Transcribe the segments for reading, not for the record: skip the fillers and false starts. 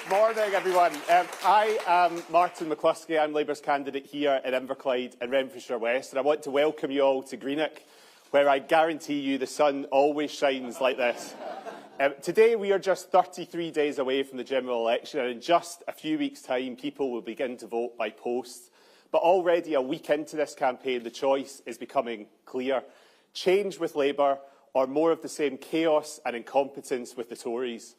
Morning, everyone. I am Martin McCluskey. I'm Labour's candidate here in Inverclyde and Renfrewshire West, and I want to welcome you all to Greenock, where I guarantee you the sun always shines like this. Today we are just 33 days away from the general election, and in just a few weeks' time people will begin to vote by post. But already a week into this campaign, the choice is becoming clear. Change with Labour, or more of the same chaos and incompetence with the Tories.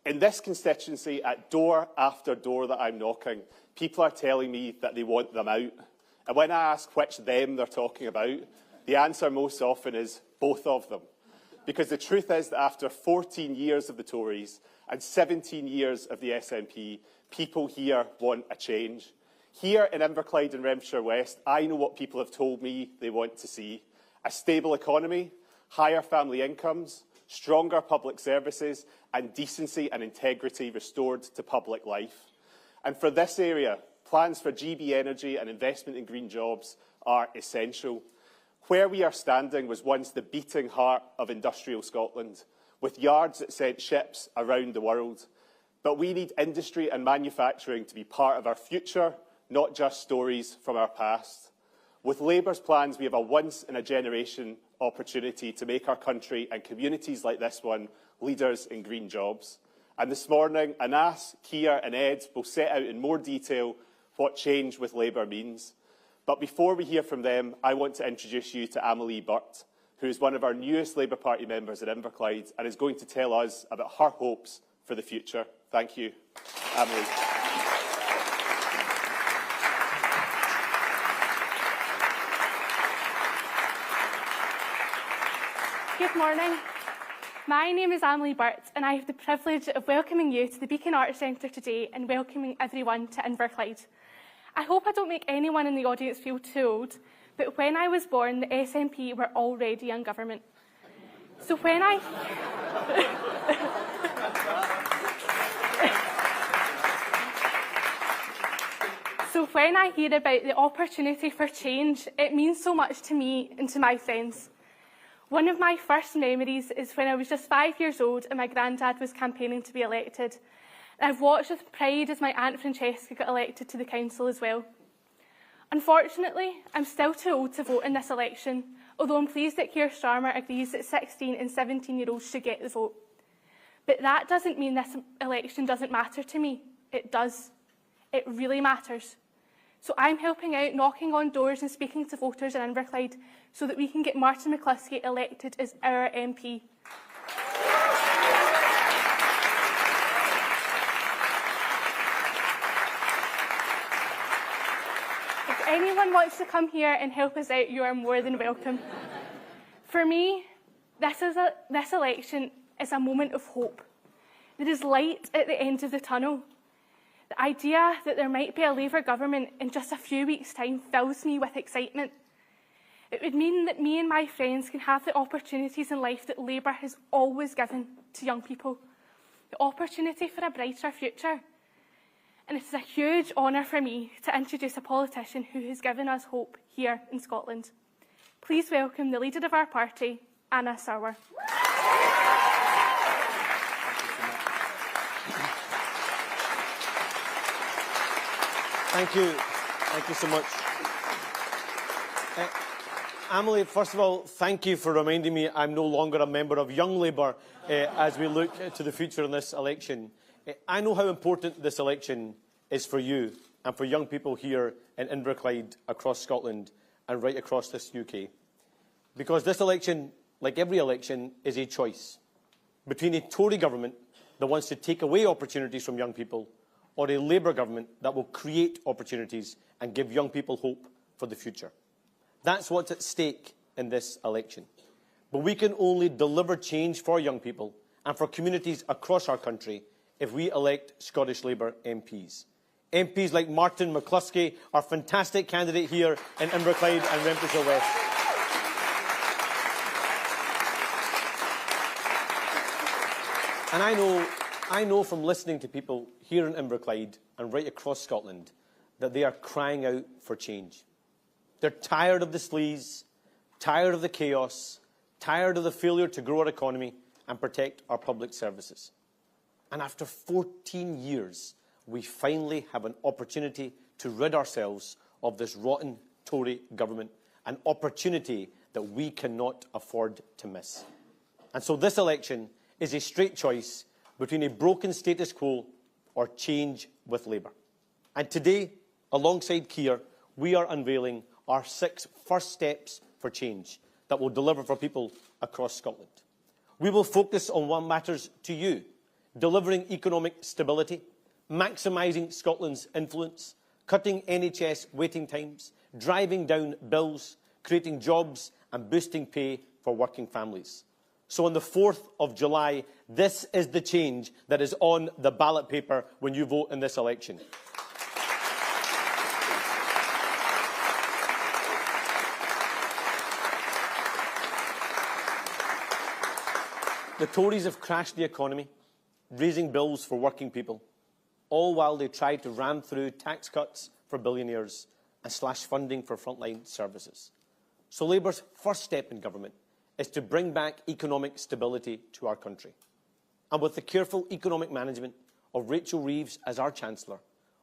In this constituency, at door after door that I'm knocking, people are telling me that they want them out. And when I ask which them they're talking about, the answer most often is both of them. Because the truth is that after 14 years of the Tories and 17 years of the SNP, people here want a change. Here in Inverclyde and Renfrewshire West, I know what people have told me they want to see. A stable economy, higher family incomes, stronger public services and decency and integrity restored to public life. And for this area, plans for GB energy and investment in green jobs are essential. Where we are standing was once the beating heart of industrial Scotland, with yards that sent ships around the world. But we need industry and manufacturing to be part of our future, not just stories from our past. With Labour's plans, we have a once-in-a-generation opportunity to make our country and communities like this one leaders in green jobs. And this morning, Anas, Keir and Ed will set out in more detail what change with Labour means. But before we hear from them, I want to introduce you to Emily Bur, who is one of our newest Labour Party members at Inverclyde and is going to tell us about her hopes for the future. Thank you, Emily. Good morning. My name is Emily Bur and I have the privilege of welcoming you to the Beacon Arts Centre today and welcoming everyone to Inverclyde. I hope I don't make anyone in the audience feel too old, but when I was born, the SNP were already in government. So when I hear about the opportunity for change, it means so much to me and to my friends. One of my first memories is when I was just 5 years old and my granddad was campaigning to be elected. And I've watched with pride as my Aunt Francesca got elected to the council as well. Unfortunately, I'm still too old to vote in this election, although I'm pleased that Keir Starmer agrees that 16 and 17-year-olds should get the vote. But that doesn't mean this election doesn't matter to me. It does. It really matters. So I'm helping out, knocking on doors and speaking to voters in Inverclyde so that we can get Martin McCluskey elected as our MP. If anyone wants to come here and help us out, you are more than welcome. For me, this election is a moment of hope. There is light at the end of the tunnel. The idea that there might be a Labour government in just a few weeks' time fills me with excitement. It would mean that me and my friends can have the opportunities in life that Labour has always given to young people. The opportunity for a brighter future. And it is a huge honour for me to introduce a politician who has given us hope here in Scotland. Please welcome the leader of our party, Anna Sarwar. Thank you. Thank you so much. Emily, first of all, thank you for reminding me I'm no longer a member of Young Labour as we look to the future in this election. I know how important this election is for you and for young people here in Inverclyde, across Scotland and right across this UK. Because this election, like every election, is a choice between a Tory government that wants to take away opportunities from young people or a Labour government that will create opportunities and give young people hope for the future. That's what's at stake in this election. But we can only deliver change for young people and for communities across our country if we elect Scottish Labour MPs. MPs like Martin McCluskey, our fantastic candidate here in Inverclyde and Renfrewshire West. And I know from listening to people here in Inverclyde and right across Scotland that they are crying out for change. They're tired of the sleaze, tired of the chaos, tired of the failure to grow our economy and protect our public services. And after 14 years we finally have an opportunity to rid ourselves of this rotten Tory government, an opportunity that we cannot afford to miss. And so this election is a straight choice between a broken status quo or change with Labour. And today, alongside Keir, we are unveiling our 6 first steps for change that will deliver for people across Scotland. We will focus on what matters to you, delivering economic stability, maximising Scotland's influence, cutting NHS waiting times, driving down bills, creating jobs and boosting pay for working families. So on the 4th of July, this is the change that is on the ballot paper when you vote in this election. The Tories have crashed the economy, raising bills for working people, all while they tried to ram through tax cuts for billionaires and slash funding for frontline services. So Labour's first step in government is to bring back economic stability to our country. And with the careful economic management of Rachel Reeves as our Chancellor,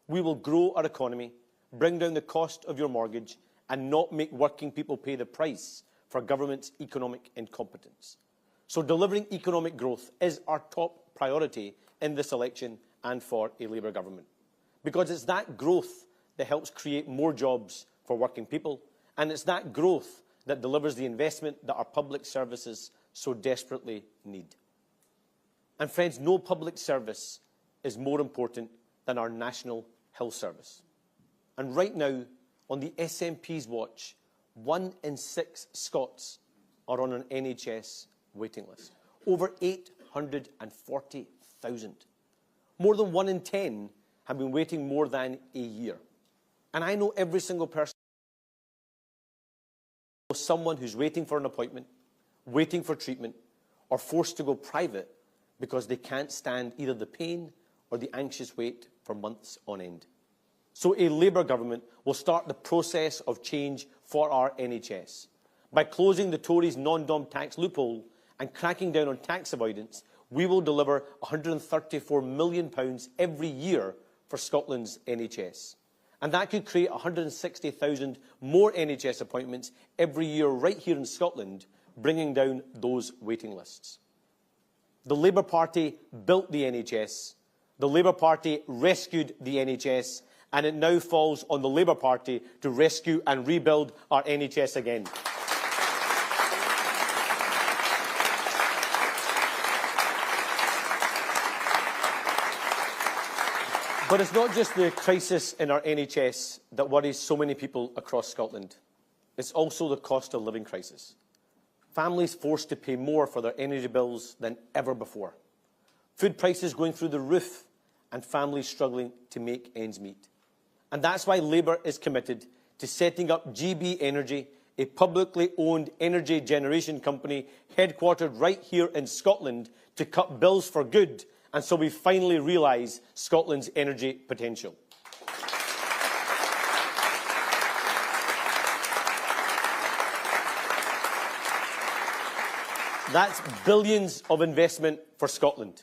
we will grow our economy, bring down the cost of your mortgage and not make working people pay the price for government's economic incompetence. So delivering economic growth is our top priority in this election and for a Labour government. Because it's that growth that helps create more jobs for working people, and it's that growth that delivers the investment that our public services so desperately need. And friends, no public service is more important than our National Health Service. And right now, on the SNP's watch, 1 in 6 Scots are on an NHS waiting list. Over 840,000. More than 1 in 10 have been waiting more than a year. And I know every single person, someone who's waiting for an appointment, waiting for treatment, or forced to go private because they can't stand either the pain or the anxious wait for months on end. So a Labour government will start the process of change for our NHS. By closing the Tories' non-dom tax loophole and cracking down on tax avoidance, we will deliver £134 million every year for Scotland's NHS. And that could create 160,000 more NHS appointments every year right here in Scotland, bringing down those waiting lists. The Labour Party built the NHS, the Labour Party rescued the NHS, and it now falls on the Labour Party to rescue and rebuild our NHS again. But it's not just the crisis in our NHS that worries so many people across Scotland. It's also the cost of living crisis. Families forced to pay more for their energy bills than ever before. Food prices going through the roof and families struggling to make ends meet. And that's why Labour is committed to setting up GB Energy, a publicly owned energy generation company headquartered right here in Scotland, to cut bills for good, and so we finally realise Scotland's energy potential. That's billions of investment for Scotland,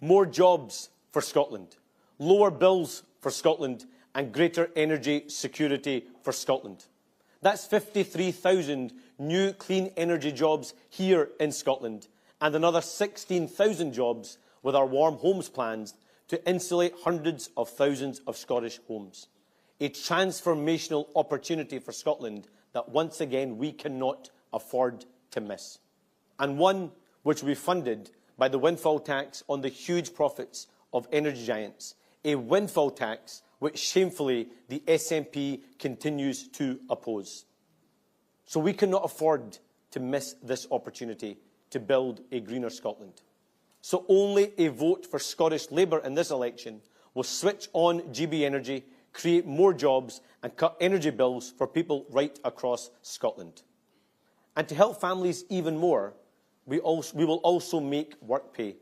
more jobs for Scotland, lower bills for Scotland, and greater energy security for Scotland. That's 53,000 new clean energy jobs here in Scotland, and another 16,000 jobs with our Warm Homes plans to insulate hundreds of thousands of Scottish homes. A transformational opportunity for Scotland that once again we cannot afford to miss. And one which will be funded by the windfall tax on the huge profits of energy giants. A windfall tax which shamefully the SNP continues to oppose. So we cannot afford to miss this opportunity to build a greener Scotland. So only a vote for Scottish Labour in this election will switch on GB Energy, create more jobs and cut energy bills for people right across Scotland. And to help families even more, we will also make work pay.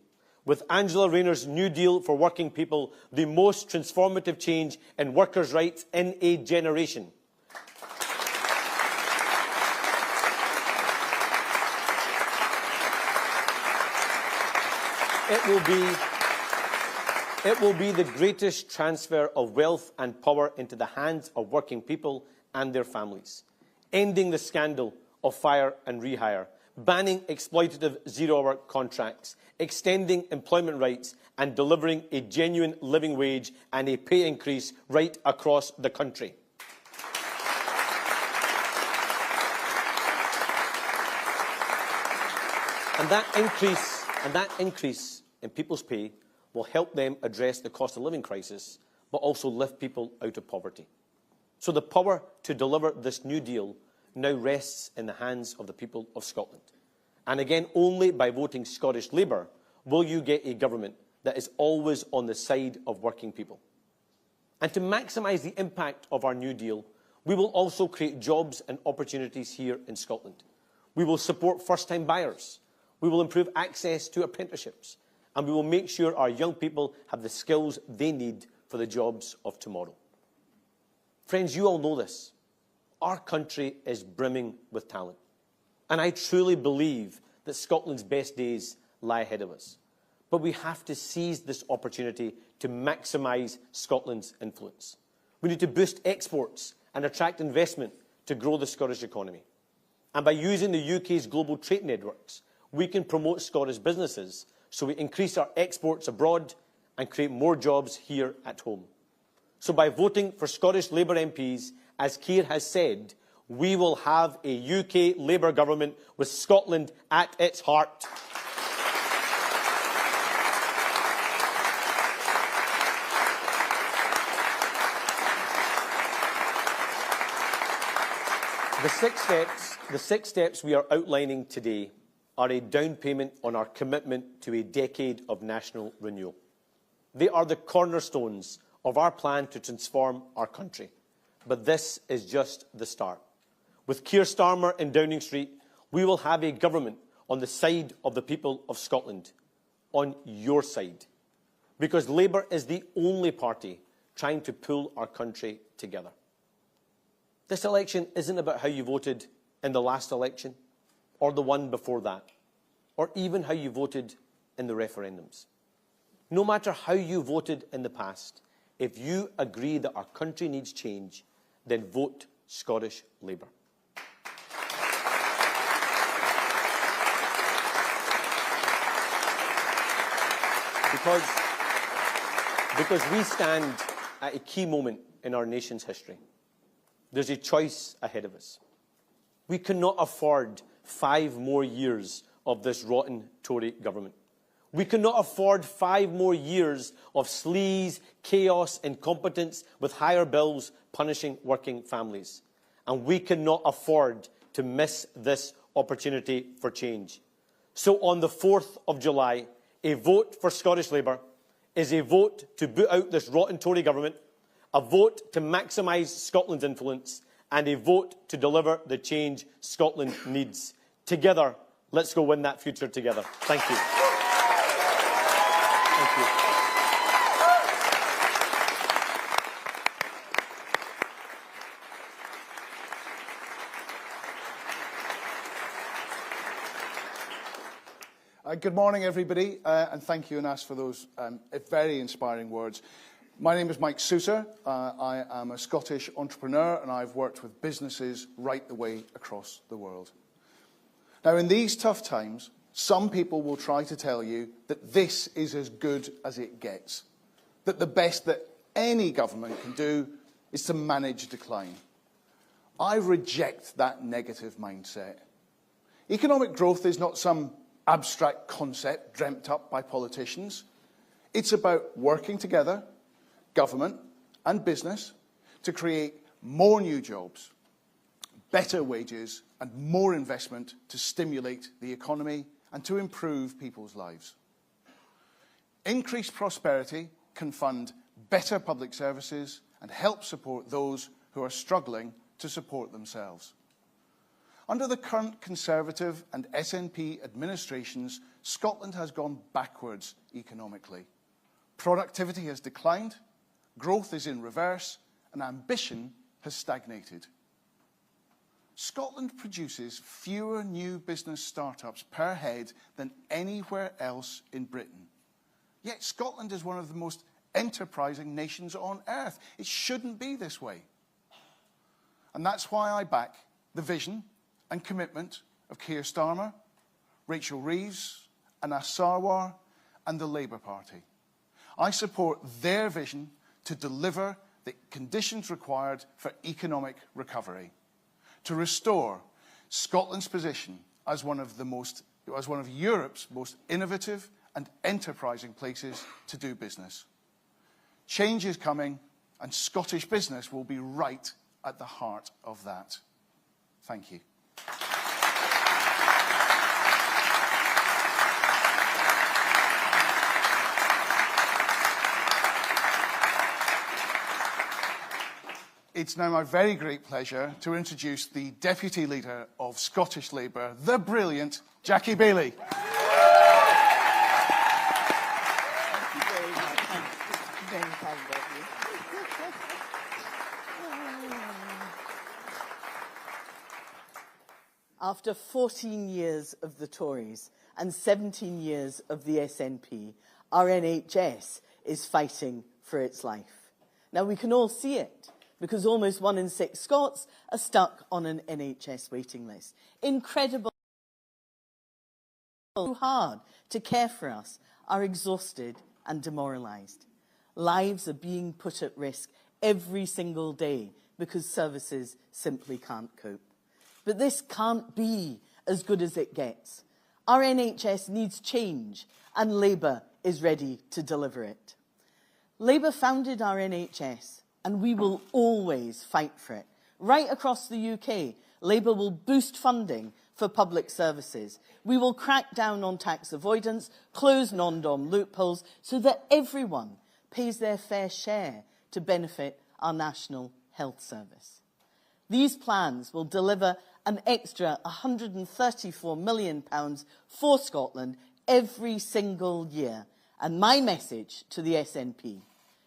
With Angela Rayner's New Deal for working people, the most transformative change in workers' rights in a generation. It It will be the greatest transfer of wealth and power into the hands of working people and their families, ending the scandal of fire and rehire, banning exploitative zero-hour contracts, extending employment rights and delivering a genuine living wage and a pay increase right across the country. And that increase in people's pay will help them address the cost of living crisis, but also lift people out of poverty. So the power to deliver this new deal now rests in the hands of the people of Scotland. And again, only by voting Scottish Labour will you get a government that is always on the side of working people. And to maximise the impact of our new deal, we will also create jobs and opportunities here in Scotland. We will support first-time buyers. We will improve access to apprenticeships. And we will make sure our young people have the skills they need for the jobs of tomorrow. Friends, you all know this. Our country is brimming with talent. And I truly believe that Scotland's best days lie ahead of us. But we have to seize this opportunity to maximise Scotland's influence. We need to boost exports and attract investment to grow the Scottish economy. And by using the UK's global trade networks, we can promote Scottish businesses so we increase our exports abroad and create more jobs here at home. So by voting for Scottish Labour MPs, as Keir has said, we will have a UK Labour government with Scotland at its heart. The six steps we are outlining today are a down payment on our commitment to a decade of national renewal. They are the cornerstones of our plan to transform our country. But this is just the start. With Keir Starmer in Downing Street, we will have a government on the side of the people of Scotland, on your side. Because Labour is the only party trying to pull our country together. This election isn't about how you voted in the last election, or the one before that, or even how you voted in the referendums. No matter how you voted in the past, if you agree that our country needs change, then vote Scottish Labour. Because we stand at a key moment in our nation's history. There's a choice ahead of us. We cannot afford 5 more years of this rotten Tory government. We cannot afford 5 more years of sleaze, chaos, incompetence with higher bills punishing working families. And we cannot afford to miss this opportunity for change. So on the 4th of July, a vote for Scottish Labour is a vote to boot out this rotten Tory government, a vote to maximise Scotland's influence, and a vote to deliver the change Scotland needs. Together, let's go win that future together. Thank you. Thank you. Good morning, everybody, and thank you, Anas, for those very inspiring words. My name is Mike Souter. I am a Scottish entrepreneur, and I've worked with businesses right the way across the world. Now, in these tough times, some people will try to tell you that this is as good as it gets, that the best that any government can do is to manage decline. I reject that negative mindset. Economic growth is not some abstract concept dreamt up by politicians. It's about working together, government and business, to create more new jobs, better wages and more investment to stimulate the economy and to improve people's lives. Increased prosperity can fund better public services and help support those who are struggling to support themselves. Under the current Conservative and SNP administrations, Scotland has gone backwards economically. Productivity has declined, growth is in reverse, and ambition has stagnated. Scotland produces fewer new business startups per head than anywhere else in Britain. Yet Scotland is one of the most enterprising nations on earth. It shouldn't be this way. And that's why I back the vision and commitment of Keir Starmer, Rachel Reeves, Anas Sarwar, and the Labour Party. I support their vision to deliver the conditions required for economic recovery, to restore Scotland's position as one of Europe's most innovative and enterprising places to do business. Change is coming, and Scottish business will be right at the heart of that. Thank you. It's now my very great pleasure to introduce the Deputy Leader of Scottish Labour, the brilliant Jackie Baillie. Thank you very much. Very kind of you. After 14 years of the Tories and 17 years of the SNP, our NHS is fighting for its life. Now, we can all see it, because almost 1 in 6 Scots are stuck on an NHS waiting list. Incredible. Too hard to care for us, are exhausted and demoralised. Lives are being put at risk every single day because services simply can't cope. But this can't be as good as it gets. Our NHS needs change, and Labour is ready to deliver it. Labour founded our NHS, and we will always fight for it. Right across the UK, Labour will boost funding for public services. We will crack down on tax avoidance, close non-dom loopholes, so that everyone pays their fair share to benefit our National Health Service. These plans will deliver an extra £134 million for Scotland every single year. And my message to the SNP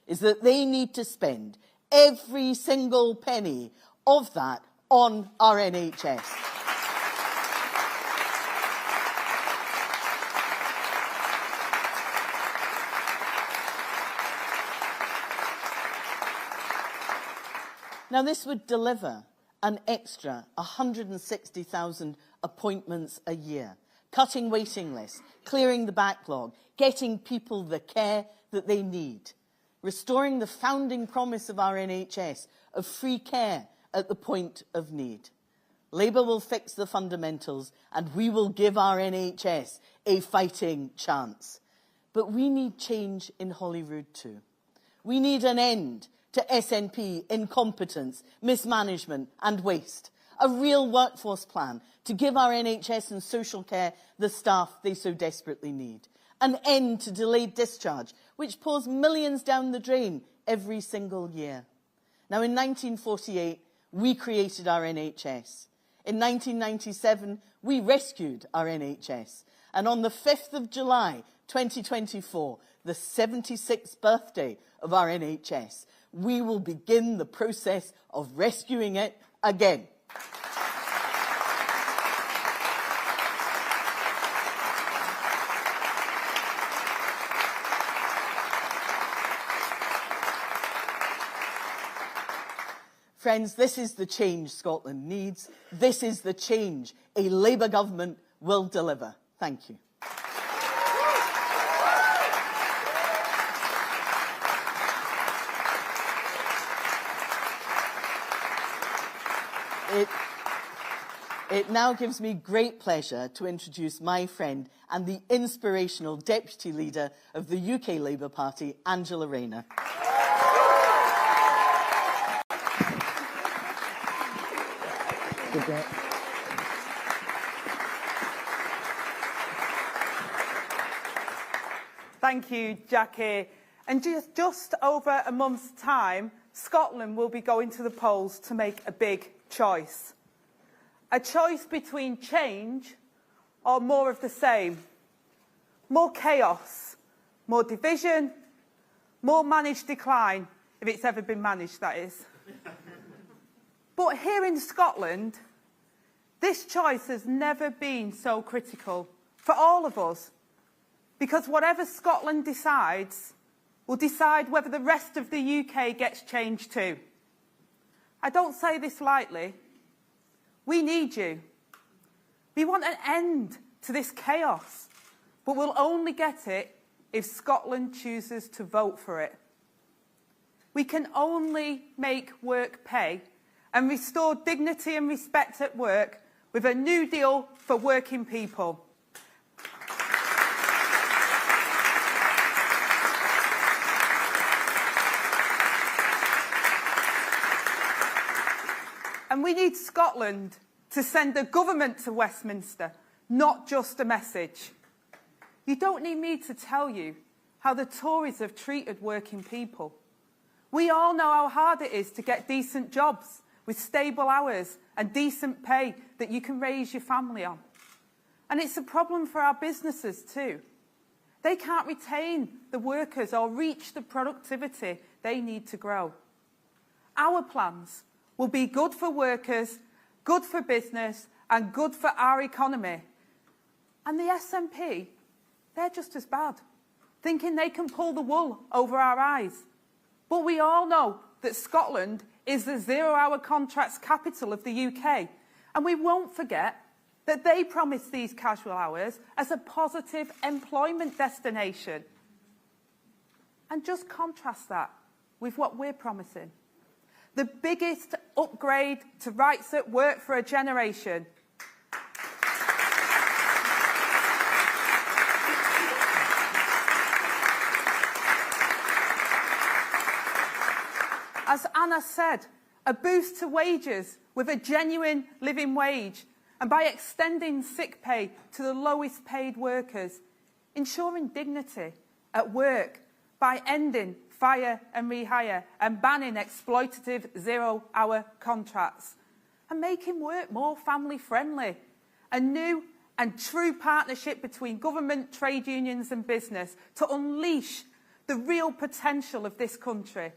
is that they need to spend every single penny of that on our NHS. Now, this would deliver an extra 160,000 appointments a year, cutting waiting lists, clearing the backlog, getting people the care that they need, restoring the founding promise of our NHS of free care at the point of need. Labour will fix the fundamentals, and we will give our NHS a fighting chance. But we need change in Holyrood too. We need an end to SNP incompetence, mismanagement and waste. A real workforce plan to give our NHS and social care the staff they so desperately need. An end to delayed discharge, which pours millions down the drain every single year. Now, in 1948, we created our NHS. In 1997, we rescued our NHS. And on the 5th of July, 2024, the 76th birthday of our NHS, we will begin the process of rescuing it again. Friends, this is the change Scotland needs. This is the change a Labour government will deliver. Thank you. It now gives me great pleasure to introduce my friend and the inspirational Deputy Leader of the UK Labour Party, Angela Rayner. Thank you, Jackie. And just over a month's time, Scotland will be going to the polls to make a big choice. A choice between change or more of the same. More chaos, more division, more managed decline, if it's ever been managed, that is. But here in Scotland, this choice has never been so critical for all of us. Because whatever Scotland decides, will decide whether the rest of the UK gets changed too. I don't say this lightly. We need you. We want an end to this chaos, but we'll only get it if Scotland chooses to vote for it. We can only make work pay and restore dignity and respect at work with a new deal for working people. And we need Scotland to send a government to Westminster, not just a message. You don't need me to tell you how the Tories have treated working people. We all know how hard it is to get decent jobs with stable hours and decent pay that you can raise your family on. And it's a problem for our businesses too. They can't retain the workers or reach the productivity they need to grow. Our plans will be good for workers, good for business, and good for our economy. And the SNP, they're just as bad, thinking they can pull the wool over our eyes. But we all know that Scotland is the zero-hour contracts capital of the UK, and we won't forget that they promised these casual hours as a positive employment destination. And just contrast that with what we're promising. The biggest upgrade to rights at work for a generation. As Anna said, a boost to wages with a genuine living wage, and by extending sick pay to the lowest paid workers, ensuring dignity at work by ending fire and rehire and banning exploitative zero-hour contracts, and making work more family-friendly. A new and true partnership between government, trade unions and business to unleash the real potential of this country.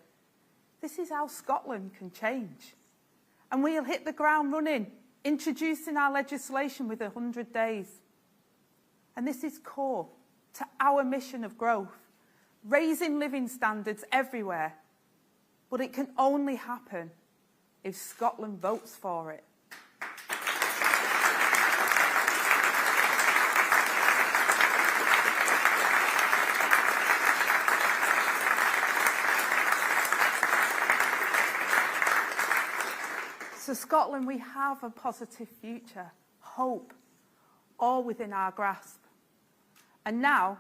This is how Scotland can change. And we'll hit the ground running, introducing our legislation with 100 days. And this is core to our mission of growth, raising living standards everywhere. But it can only happen if Scotland votes for it. So Scotland, we have a positive future, hope, all within our grasp. And now,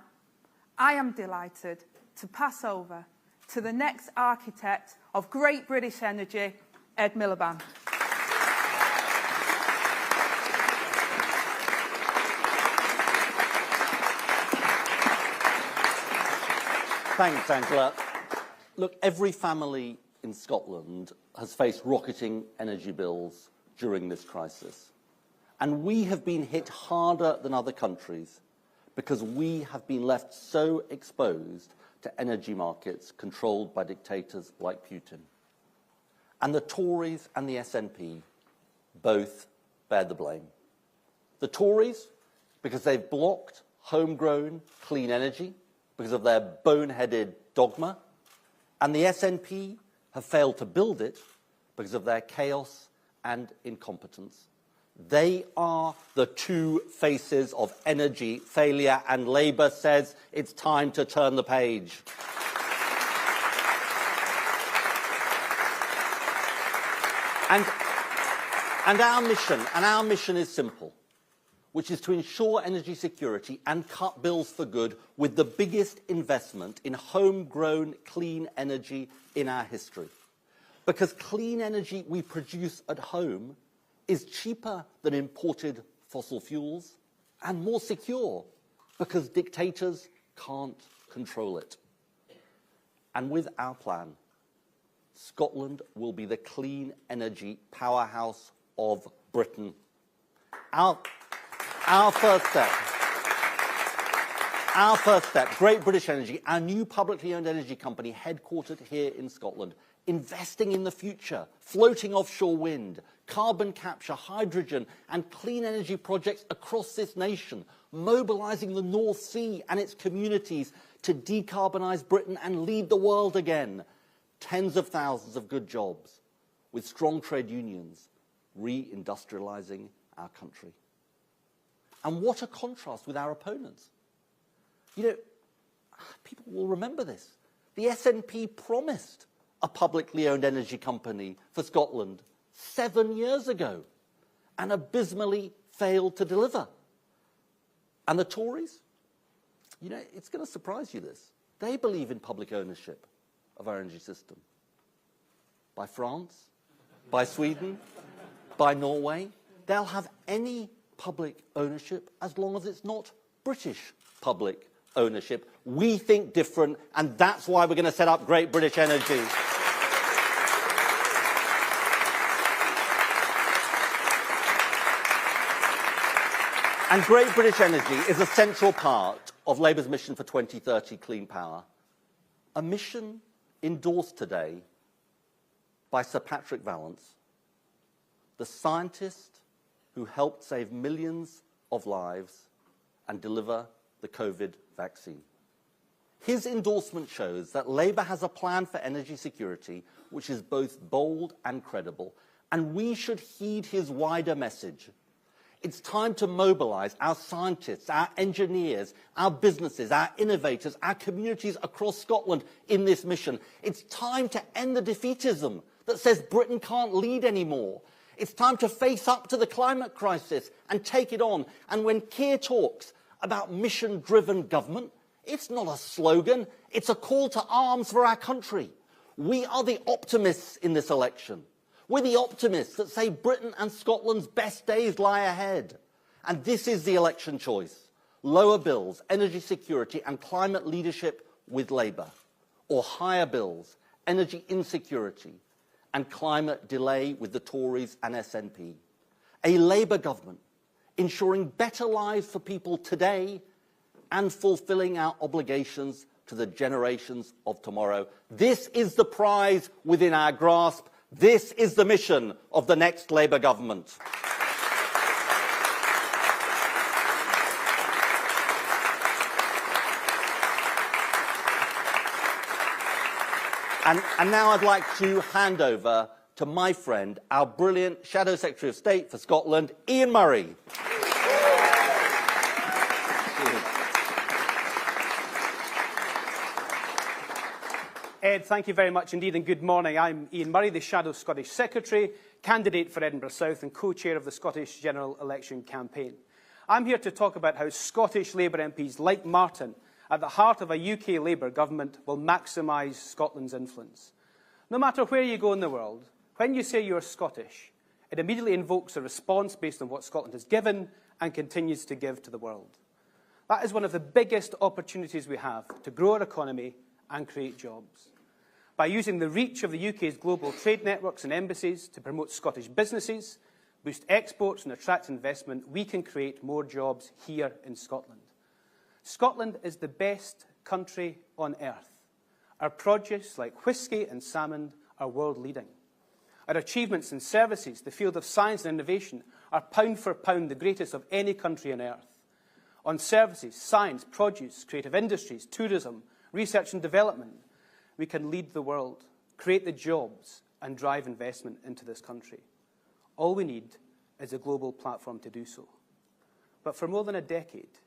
I am delighted to pass over to the next architect of Great British Energy, Ed Miliband. Thanks, Angela. Look, every family in Scotland has faced rocketing energy bills during this crisis. And we have been hit harder than other countries because we have been left so exposed to energy markets controlled by dictators like Putin. And the Tories and the SNP both bear the blame. The Tories, because they've blocked homegrown clean energy because of their boneheaded dogma, and the SNP have failed to build it because of their chaos and incompetence. They are the two faces of energy failure, and Labour says it's time to turn the page. And our mission is simple, which is to ensure energy security and cut bills for good with the biggest investment in homegrown clean energy in our history. Because clean energy we produce at home is cheaper than imported fossil fuels and more secure because dictators can't control it. And with our plan, Scotland will be the clean energy powerhouse of Britain. Our first step, Great British Energy, our new publicly owned energy company headquartered here in Scotland, investing in the future, floating offshore wind, carbon capture, hydrogen and clean energy projects across this nation, mobilising the North Sea and its communities to decarbonise Britain and lead the world again. Tens of thousands of good jobs, with strong trade unions, re-industrialising our country. And what a contrast with our opponents. You know, people will remember this. The SNP promised a publicly owned energy company for Scotland 7 years ago and abysmally failed to deliver. And the Tories? You know, it's going to surprise you this. They believe in public ownership of our energy system. By France, by Sweden, by Norway. They'll have any public ownership as long as it's not British public ownership. We think different, and that's why we're going to set up Great British Energy. And Great British Energy is a central part of Labour's mission for 2030 clean power, a mission endorsed today by Sir Patrick Vallance, the scientist who helped save millions of lives and deliver the COVID vaccine. His endorsement shows that Labour has a plan for energy security which is both bold and credible, and we should heed his wider message. It's time to mobilise our scientists, our engineers, our businesses, our innovators, our communities across Scotland in this mission. It's time to end the defeatism that says Britain can't lead anymore. It's time to face up to the climate crisis and take it on. And when Keir talks about mission-driven government, it's not a slogan, it's a call to arms for our country. We are the optimists in this election. We're the optimists that say Britain and Scotland's best days lie ahead. And this is the election choice. Lower bills, energy security and climate leadership with Labour. Or higher bills, energy insecurity and climate delay with the Tories and SNP. A Labour government ensuring better lives for people today and fulfilling our obligations to the generations of tomorrow. This is the prize within our grasp. This is the mission of the next Labour government. And now I'd like to hand over to my friend, our brilliant Shadow Secretary of State for Scotland, Ian Murray. Ed, thank you very much indeed, and good morning. I'm Ian Murray, the Shadow Scottish Secretary, candidate for Edinburgh South and co-chair of the Scottish General Election Campaign. I'm here to talk about how Scottish Labour MPs like Martin, at the heart of a UK Labour government, will maximise Scotland's influence. No matter where you go in the world, when you say you're Scottish, it immediately invokes a response based on what Scotland has given and continues to give to the world. That is one of the biggest opportunities we have to grow our economy and create jobs. By using the reach of the UK's global trade networks and embassies to promote Scottish businesses, boost exports and attract investment, we can create more jobs here in Scotland. Scotland is the best country on earth. Our produce, like whisky and salmon, are world-leading. Our achievements in services, the field of science and innovation, are pound for pound the greatest of any country on earth. On services, science, produce, creative industries, tourism, research and development, we can lead the world, create the jobs and drive investment into this country. All we need is a global platform to do so. But for more than a decade,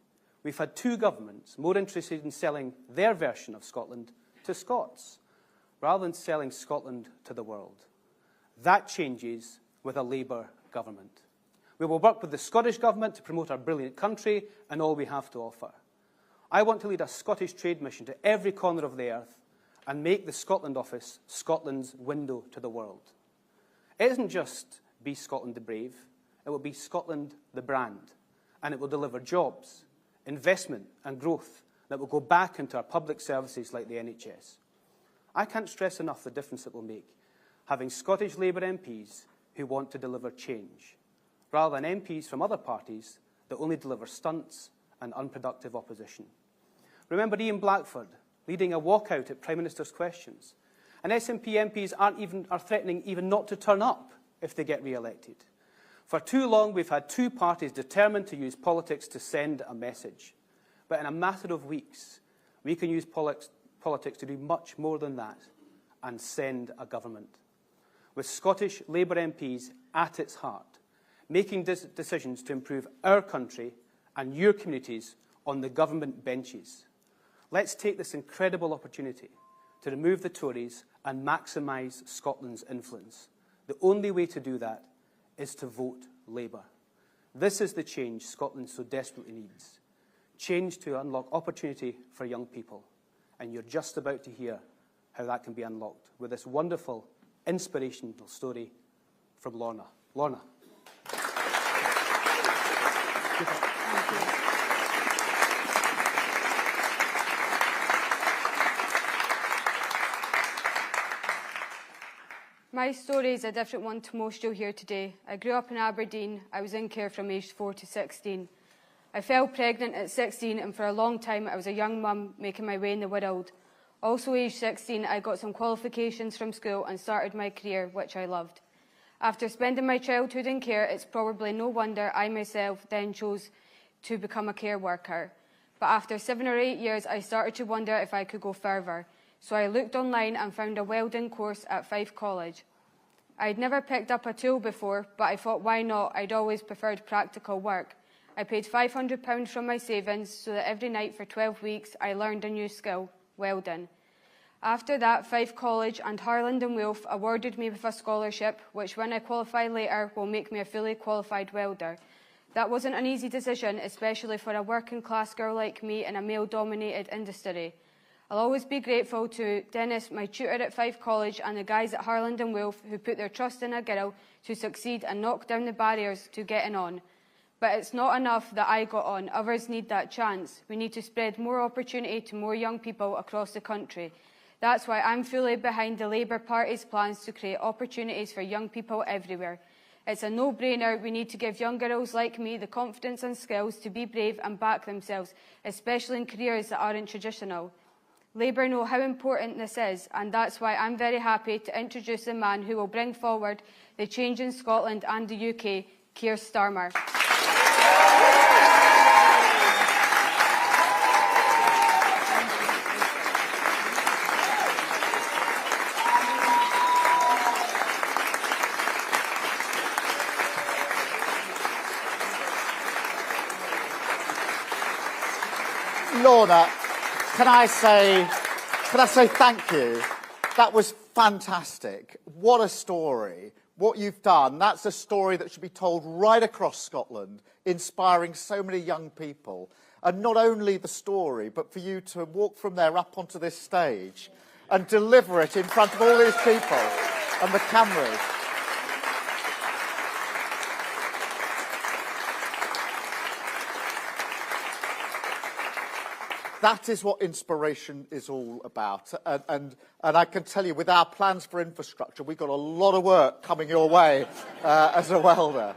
we've had two governments more interested in selling their version of Scotland to Scots, rather than selling Scotland to the world. That changes with a Labour government. We will work with the Scottish Government to promote our brilliant country and all we have to offer. I want to lead a Scottish trade mission to every corner of the earth and make the Scotland office Scotland's window to the world. It isn't just Be Scotland the Brave, it will be Scotland the brand, and it will deliver jobs, investment and growth that will go back into our public services like the NHS. I can't stress enough the difference it will make, having Scottish Labour MPs who want to deliver change, rather than MPs from other parties that only deliver stunts and unproductive opposition. Remember Ian Blackford leading a walkout at Prime Minister's questions, And SNP MPs are threatening even not to turn up if they get re-elected. For too long, we've had two parties determined to use politics to send a message. But in a matter of weeks, we can use politics to do much more than that and send a government. With Scottish Labour MPs at its heart, making decisions to improve our country and your communities on the government benches. Let's take this incredible opportunity to remove the Tories and maximise Scotland's influence. The only way to do that is to vote Labour. This is the change Scotland so desperately needs. Change to unlock opportunity for young people. And you're just about to hear how that can be unlocked with this wonderful, inspirational story from Lorna. Lorna. My story is a different one to most you'll hear today. I grew up in Aberdeen. I was in care from aged 4 to 16. I fell pregnant at 16 and for a long time I was a young mum making my way in the world. Also aged 16, I got some qualifications from school and started my career, which I loved. After spending my childhood in care, it's probably no wonder I myself then chose to become a care worker. But after 7 or 8 years, I started to wonder if I could go further. So I looked online and found a welding course at Fife College. I'd never picked up a tool before, but I thought, why not? I'd always preferred practical work. I paid £500 from my savings so that every night for 12 weeks I learned a new skill, welding. After that, Fife College and Harland and Wolff awarded me with a scholarship, which when I qualify later will make me a fully qualified welder. That wasn't an easy decision, especially for a working class girl like me in a male-dominated industry. I'll always be grateful to Dennis, my tutor at Fife College, and the guys at Harland and Wolff who put their trust in a girl to succeed and knock down the barriers to getting on. But it's not enough that I got on. Others need that chance. We need to spread more opportunity to more young people across the country. That's why I'm fully behind the Labour Party's plans to create opportunities for young people everywhere. It's a no-brainer. We need to give young girls like me the confidence and skills to be brave and back themselves, especially in careers that aren't traditional. Labour know how important this is, and that's why I'm very happy to introduce the man who will bring forward the change in Scotland and the UK, Keir Starmer. Lorna, can I say thank you? That was fantastic. What a story. What you've done, that's a story that should be told right across Scotland, inspiring so many young people. And not only the story, but for you to walk from there up onto this stage and deliver it in front of all these people and the cameras. That is what inspiration is all about. And I can tell you, with our plans for infrastructure, we've got a lot of work coming your way as a welder.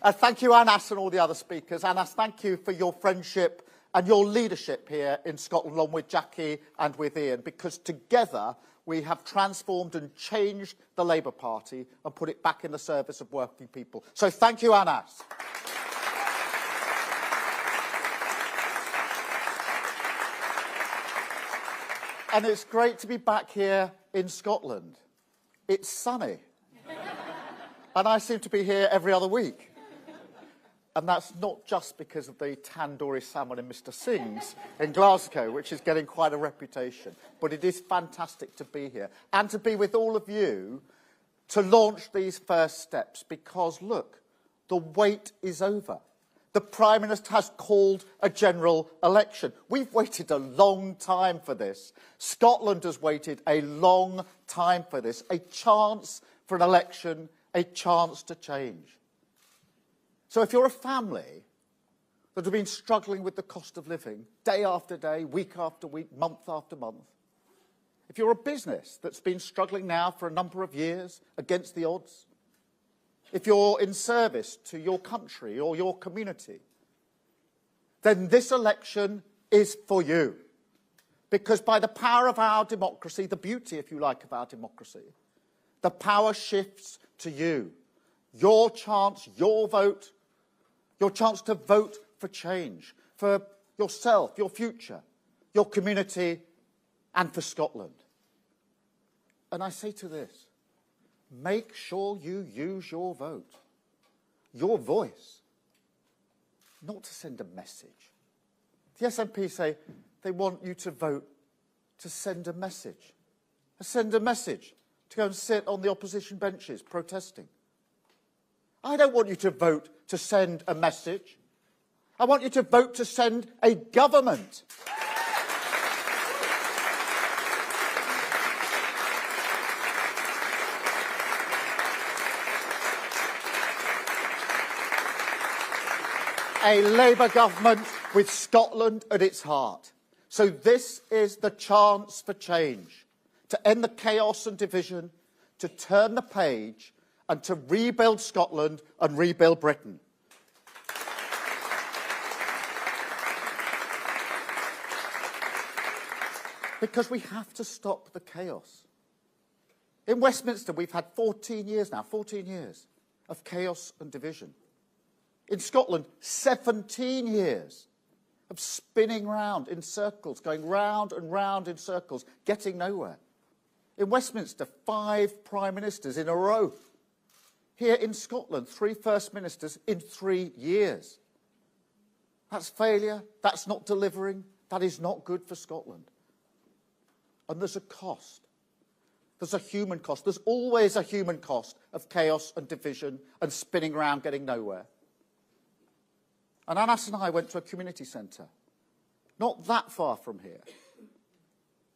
Thank you, Anas, and all the other speakers. Anas, thank you for your friendship and your leadership here in Scotland, along with Jackie and with Ian, because together we have transformed and changed the Labour Party and put it back in the service of working people. So thank you, Anas. And it's great to be back here in Scotland. It's sunny. And I seem to be here every other week. And that's not just because of the tandoori salmon in Mr. Singh's in Glasgow, which is getting quite a reputation. But it is fantastic to be here and to be with all of you to launch these first steps because, look, the wait is over. The Prime Minister has called a general election. We've waited a long time for this. Scotland has waited a long time for this. A chance for an election, a chance to change. So if you're a family that have been struggling with the cost of living day after day, week after week, month after month, if you're a business that's been struggling now for a number of years against the odds, if you're in service to your country or your community, then this election is for you. Because by the power of our democracy, the beauty, if you like, of our democracy, the power shifts to you. Your chance, your vote, your chance to vote for change, for yourself, your future, your community, and for Scotland. And I say to this, make sure you use your vote, your voice, not to send a message. The SNP say they want you to vote to send a message. Send a message to go and sit on the opposition benches protesting. I don't want you to vote to send a message. I want you to vote to send a government. A Labour government with Scotland at its heart. So this is the chance for change, to end the chaos and division, to turn the page and to rebuild Scotland and rebuild Britain. Because we have to stop the chaos. In Westminster, we've had 14 years now, 14 years of chaos and division. In Scotland, 17 years of spinning round in circles, going round and round in circles, getting nowhere. In Westminster, 5 prime ministers in a row. Here in Scotland, 3 first ministers in 3 years. That's failure. That's not delivering. That is not good for Scotland. And there's a cost. There's a human cost. There's always a human cost of chaos and division and spinning around, getting nowhere. And Anas and I went to a community centre, not that far from here.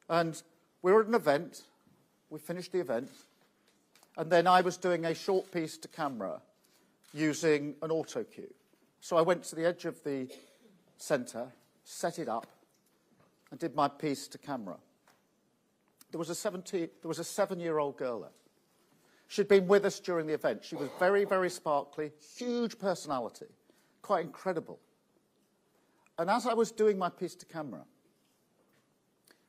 And we were at an event. We finished the event. And then I was doing a short piece to camera using an auto cue. So I went to the edge of the centre, set it up, and did my piece to camera. There was a 7-year-old girl there. She'd been with us during the event. She was very, very sparkly, huge personality. Quite incredible. And as I was doing my piece to camera,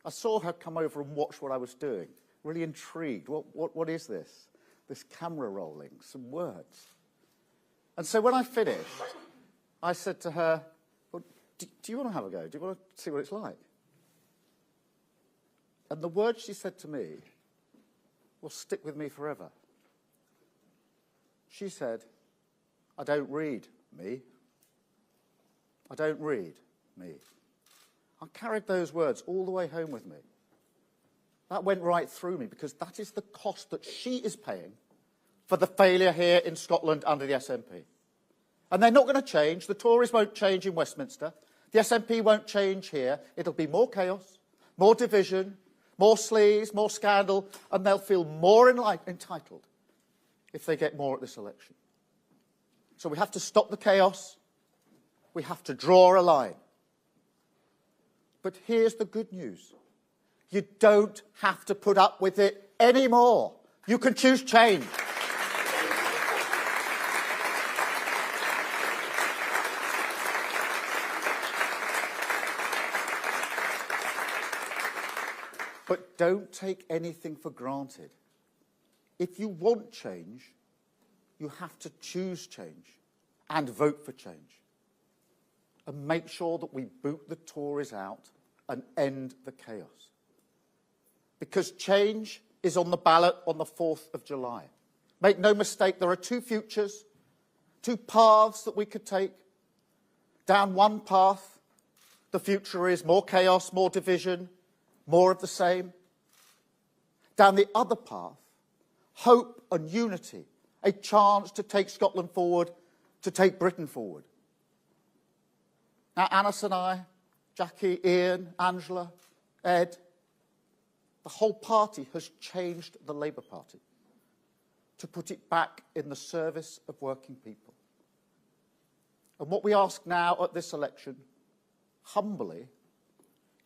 I saw her come over and watch what I was doing, really intrigued. What is this? This camera rolling, some words. And so when I finished, I said to her, well, do you want to have a go? Do you want to see what it's like? And the words she said to me will stick with me forever. She said, I don't read, me. I don't read, me. I carried those words all the way home with me. That went right through me because that is the cost that she is paying for the failure here in Scotland under the SNP. And they're not going to change. The Tories won't change in Westminster. The SNP won't change here. It'll be more chaos, more division, more sleaze, more scandal, and they'll feel more entitled if they get more at this election. So we have to stop the chaos. We have to draw a line. But here's the good news. You don't have to put up with it anymore. You can choose change. But don't take anything for granted. If you want change, you have to choose change and vote for change. And make sure that we boot the Tories out and end the chaos. Because change is on the ballot on the 4th of July. Make no mistake, there are 2 futures, 2 paths that we could take. Down one path, the future is more chaos, more division, more of the same. Down the other path, hope and unity, a chance to take Scotland forward, to take Britain forward. Now, Anas and I, Jackie, Ian, Angela, Ed, the whole party has changed the Labour Party to put it back in the service of working people. And what we ask now at this election, humbly,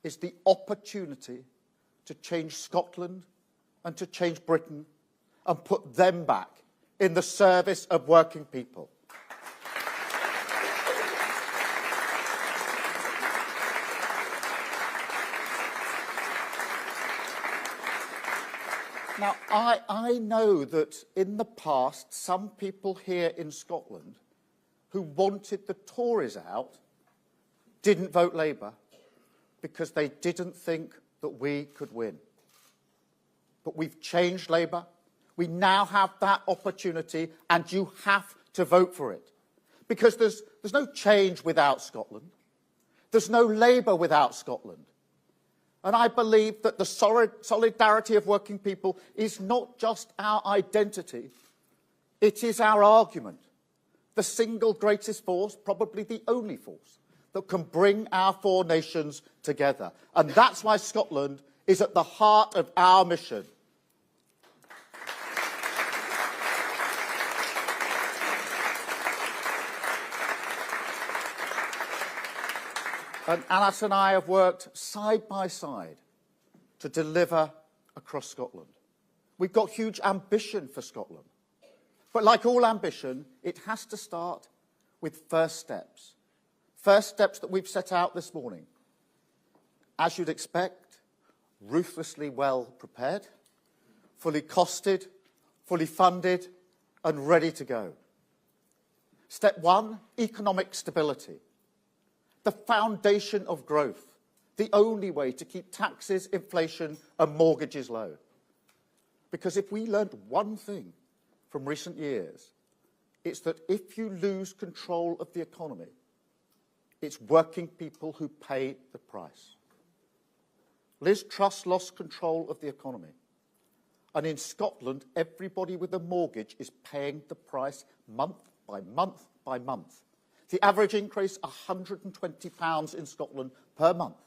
is the opportunity to change Scotland and to change Britain and put them back in the service of working people. Now, I know that in the past, some people here in Scotland who wanted the Tories out didn't vote Labour because they didn't think that we could win. But we've changed Labour. We now have that opportunity, and you have to vote for it. Because there's no change without Scotland. There's no Labour without Scotland. And I believe that the solidarity of working people is not just our identity, it is our argument. The single greatest force, probably the only force, that can bring our four nations together. And that's why Scotland is at the heart of our mission. And Alice and I have worked side by side to deliver across Scotland. We've got huge ambition for Scotland. But like all ambition, it has to start with first steps. First steps that we've set out this morning. As you'd expect, ruthlessly well prepared, fully costed, fully funded, and ready to go. Step one, economic stability. The foundation of growth, the only way to keep taxes, inflation and mortgages low. Because if we learned one thing from recent years, it's that if you lose control of the economy, it's working people who pay the price. Liz Truss lost control of the economy. And in Scotland, everybody with a mortgage is paying the price month by month by month. The average increase, £120 in Scotland per month.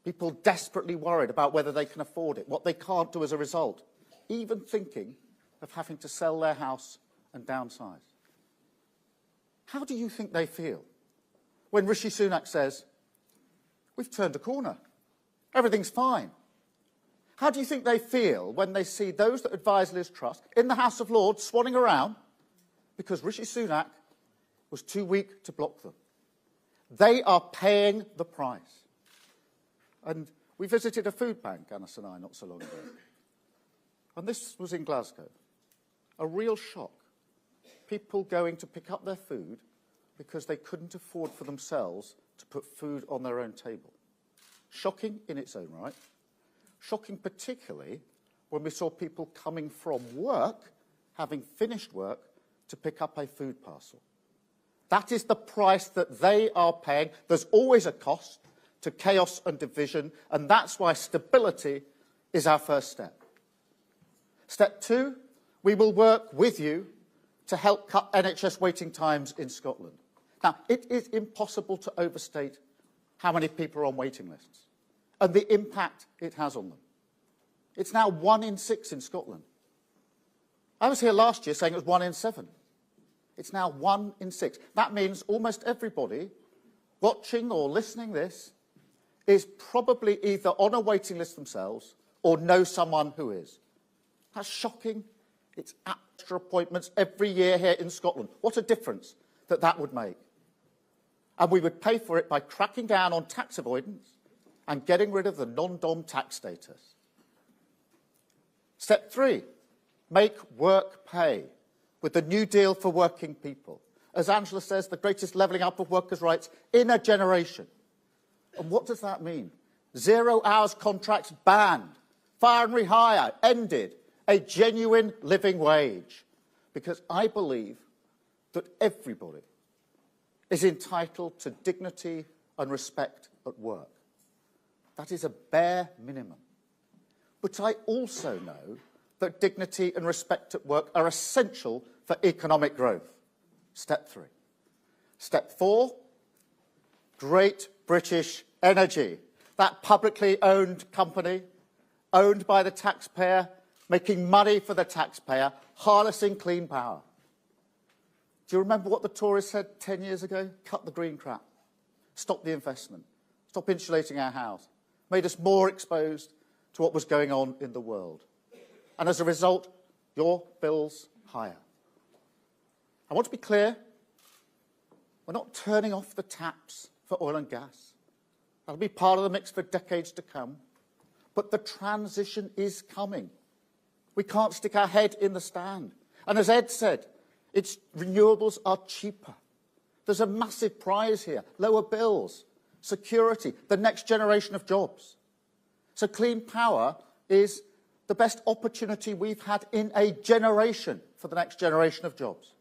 People desperately worried about whether they can afford it, what they can't do as a result, even thinking of having to sell their house and downsize. How do you think they feel when Rishi Sunak says, we've turned a corner, everything's fine? How do you think they feel when they see those that advise Liz Truss in the House of Lords swanning around because Rishi Sunak was too weak to block them? They are paying the price. And we visited a food bank, Anna and I, not so long ago. And this was in Glasgow. A real shock. People going to pick up their food because they couldn't afford for themselves to put food on their own table. Shocking in its own right. Shocking particularly when we saw people coming from work, having finished work, to pick up a food parcel. That is the price that they are paying. There's always a cost to chaos and division, and that's why stability is our first step. Step two, we will work with you to help cut NHS waiting times in Scotland. Now, it is impossible to overstate how many people are on waiting lists and the impact it has on them. It's now 1 in 6 in Scotland. I was here last year saying it was 1 in 7. It's now 1 in 6. That means almost everybody watching or listening this is probably either on a waiting list themselves or know someone who is. That's shocking. It's extra appointments every year here in Scotland. What a difference that would make. And we would pay for it by cracking down on tax avoidance and getting rid of the non-dom tax status. Step three, make work pay with the New Deal for working people. As Angela says, the greatest levelling up of workers' rights in a generation. And what does that mean? 0 hours contracts banned, fire and rehire ended, a genuine living wage. Because I believe that everybody is entitled to dignity and respect at work. That is a bare minimum. But I also know that dignity and respect at work are essential for economic growth. Step three. Step four, Great British Energy, that publicly owned company, owned by the taxpayer, making money for the taxpayer, harnessing clean power. Do you remember what the Tories said 10 years ago? Cut the green crap, stop the investment, stop insulating our house, made us more exposed to what was going on in the world. And as a result, your bills higher. I want to be clear, we're not turning off the taps for oil and gas. That'll be part of the mix for decades to come. But the transition is coming. We can't stick our head in the sand. And as Ed said, renewables are cheaper. There's a massive prize here. Lower bills, security, the next generation of jobs. So clean power is the best opportunity we've had in a generation for the next generation of jobs.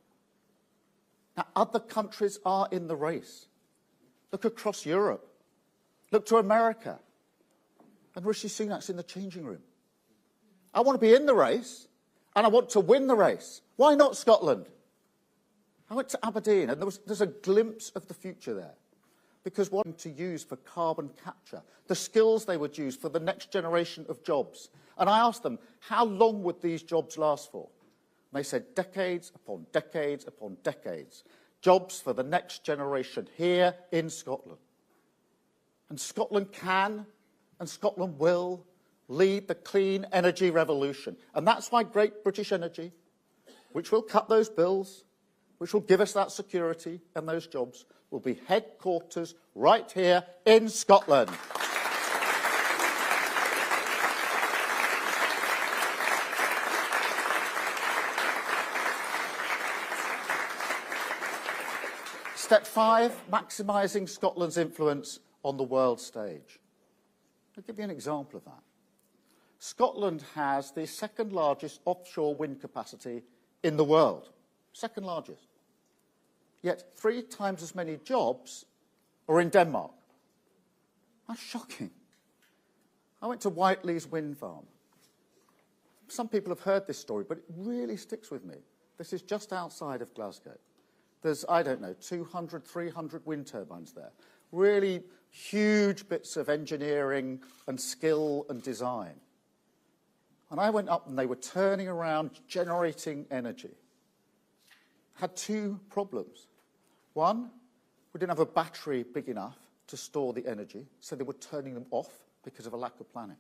Now, other countries are in the race. Look across Europe. Look to America. And Rishi Sunak's in the changing room. I want to be in the race, and I want to win the race. Why not Scotland? I went to Aberdeen, and there's a glimpse of the future there. Because what to use for carbon capture, the skills they would use for the next generation of jobs. And I asked them, how long would these jobs last for? And they said, decades upon decades upon decades. Jobs for the next generation here in Scotland. And Scotland can, and Scotland will, lead the clean energy revolution. And that's why Great British Energy, which will cut those bills, which will give us that security and those jobs, will be headquarters right here in Scotland. Step 5, maximising Scotland's influence on the world stage. I'll give you an example of that. Scotland has the second largest offshore wind capacity in the world. Second largest. Yet 3 times as many jobs are in Denmark. That's shocking. I went to Whiteley's wind farm. Some people have heard this story, but it really sticks with me. This is just outside of Glasgow. There's, I don't know, 200, 300 wind turbines there. Really huge bits of engineering and skill and design. And I went up and they were turning around, generating energy. Had 2 problems. One, we didn't have a battery big enough to store the energy, so they were turning them off because of a lack of planning.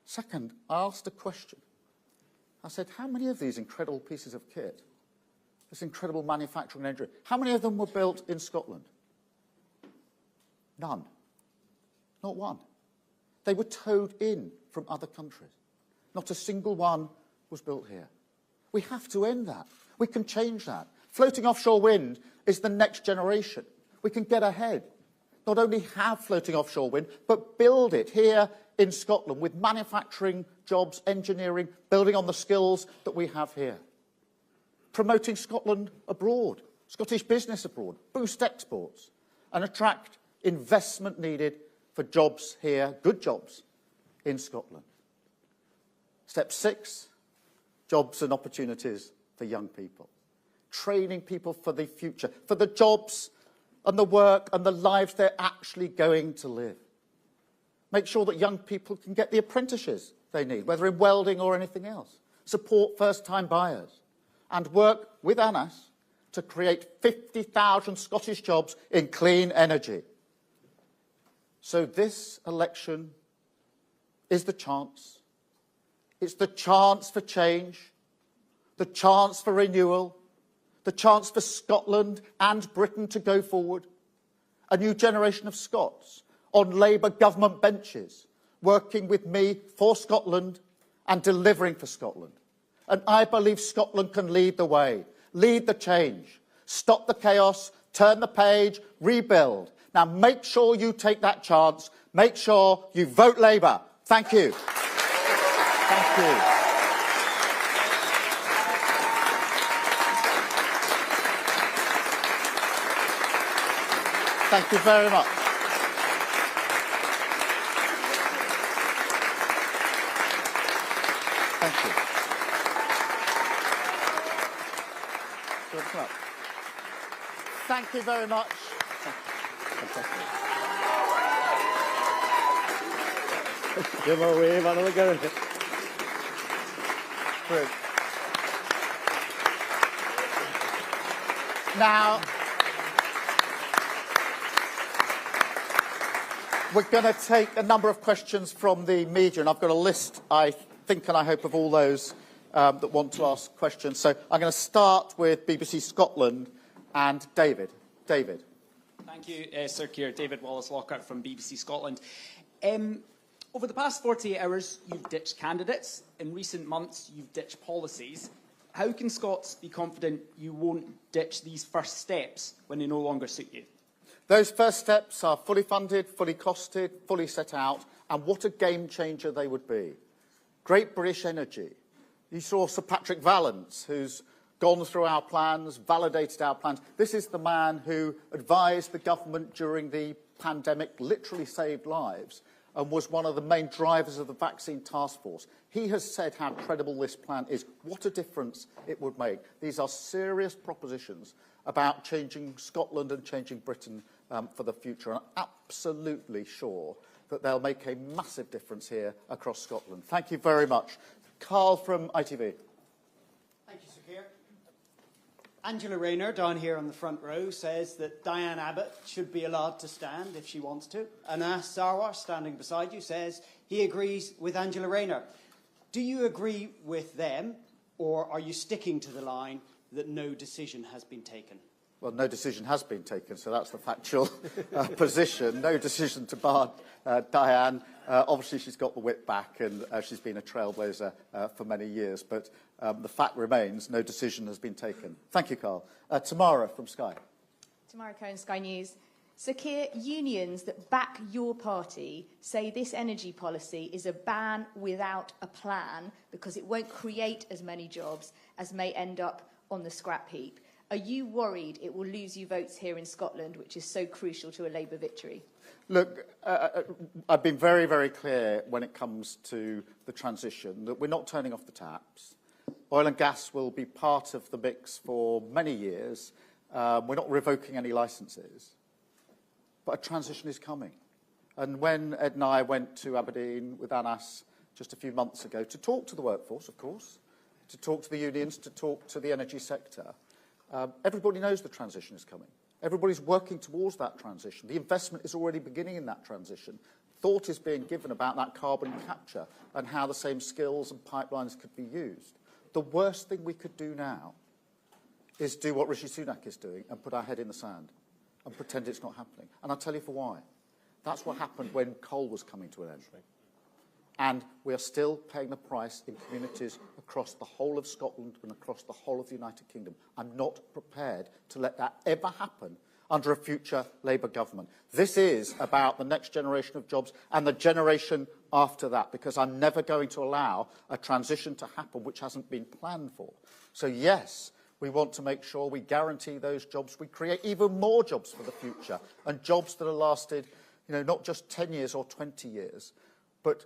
Second, I asked a question. I said, how many of these incredible pieces of kit, this incredible manufacturing engineering, how many of them were built in Scotland? None. Not one. They were towed in from other countries. Not a single one was built here. We have to end that. We can change that. Floating offshore wind is the next generation. We can get ahead. Not only have floating offshore wind, but build it here in Scotland with manufacturing, jobs, engineering, building on the skills that we have here. Promoting Scotland abroad, Scottish business abroad, boost exports, and attract investment needed for jobs here, good jobs, in Scotland. Step 6, jobs and opportunities for young people. Training people for the future, for the jobs and the work and the lives they're actually going to live. Make sure that young people can get the apprenticeships they need, whether in welding or anything else. Support first-time buyers. And work with Anas to create 50,000 Scottish jobs in clean energy. So this election is the chance. It's the chance for change, the chance for renewal, the chance for Scotland and Britain to go forward. A new generation of Scots on Labour government benches, working with me for Scotland and delivering for Scotland. And I believe Scotland can lead the way, lead the change, stop the chaos, turn the page, rebuild. Now make sure you take that chance. Make sure you vote Labour. Thank you. Thank you. Thank you very much. Thank you. Thank you very much. Fantastic. Give her a wave, Anna, look at it. Brilliant. Now, we're going to take a number of questions from the media, and I've got a list, I think and I hope, of all those that want to ask questions. So I'm going to start with BBC Scotland and David. David. Thank you, Sir Keir. David Wallace-Lockhart from BBC Scotland. Over the past 48 hours, you've ditched candidates. In recent months, you've ditched policies. How can Scots be confident you won't ditch these first steps when they no longer suit you? Those first steps are fully funded, fully costed, fully set out, and what a game changer they would be. Great British Energy. You saw Sir Patrick Vallance, who's gone through our plans, validated our plans. This is the man who advised the government during the pandemic, literally saved lives, and was one of the main drivers of the vaccine task force. He has said how credible this plan is, what a difference it would make. These are serious propositions about changing Scotland and changing Britain for the future. And I'm absolutely sure that they'll make a massive difference here across Scotland. Thank you very much. Carl from ITV. Thank you, Sir Keir. Angela Rayner, down here on the front row, says that Diane Abbott should be allowed to stand if she wants to. Anas Sarwar, standing beside you, says he agrees with Angela Rayner. Do you agree with them, or are you sticking to the line that no decision has been taken? Well, no decision has been taken, so that's the factual position. No decision to bar Diane. Obviously, she's got the whip back, and she's been a trailblazer for many years. But the fact remains, no decision has been taken. Thank you, Carl. Tamara from Sky. Tamara Cohen, Sky News. Sir Keir, unions that back your party say this energy policy is a ban without a plan because it won't create as many jobs as may end up on the scrap heap. Are you worried it will lose you votes here in Scotland, which is so crucial to a Labour victory? Look, I've been very, very clear when it comes to the transition that we're not turning off the taps. Oil and gas will be part of the mix for many years. We're not revoking any licences. But a transition is coming. And when Ed and I went to Aberdeen with Anas just a few months ago to talk to the workforce, of course, to talk to the unions, to talk to the energy sector, everybody knows the transition is coming. Everybody's working towards that transition. The investment is already beginning in that transition. Thought is being given about that carbon capture and how the same skills and pipelines could be used. The worst thing we could do now is do what Rishi Sunak is doing and put our head in the sand and pretend it's not happening. And I'll tell you for why. That's what happened when coal was coming to an end. And we are still paying the price in communities across the whole of Scotland and across the whole of the United Kingdom. I'm not prepared to let that ever happen under a future Labour government. This is about the next generation of jobs and the generation after that, because I'm never going to allow a transition to happen which hasn't been planned for. So yes, we want to make sure we guarantee those jobs. We create even more jobs for the future, and jobs that are lasted, not just 10 years or 20 years, but,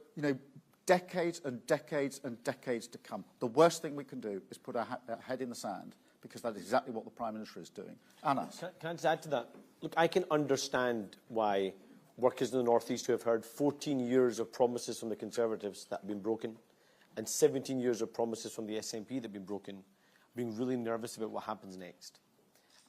decades and decades and decades to come. The worst thing we can do is put our head in the sand, because that is exactly what the Prime Minister is doing. Anas. Can I just add to that? Look, I can understand why workers in the North East who have heard 14 years of promises from the Conservatives that have been broken and 17 years of promises from the SNP that have been broken, being really nervous about what happens next.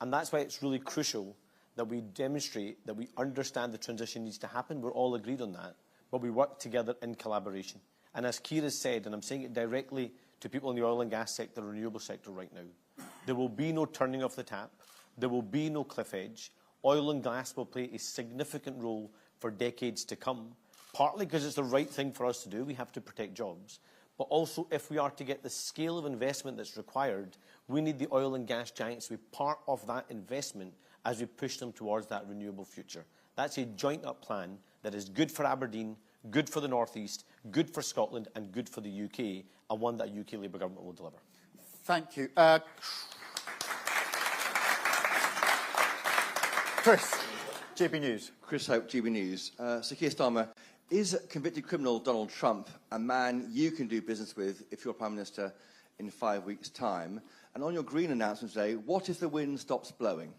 And that's why it's really crucial that we demonstrate that we understand the transition needs to happen. We're all agreed on that. But we work together in collaboration. And as Keir has said, and I'm saying it directly to people in the oil and gas sector, renewable sector right now, there will be no turning off the tap. There will be no cliff edge. Oil and gas will play a significant role for decades to come, partly because it's the right thing for us to do. We have to protect jobs. But also, if we are to get the scale of investment that's required, we need the oil and gas giants to be part of that investment as we push them towards that renewable future. That's a joint-up plan that is good for Aberdeen, good for the North East, good for Scotland and good for the UK, and one that UK Labour government will deliver. Thank you. Chris, GB News. Chris Hope, GB News. Sir Keir Starmer, is convicted criminal Donald Trump a man you can do business with if you're Prime Minister in 5 weeks' time? And on your Green announcement today, what if the wind stops blowing?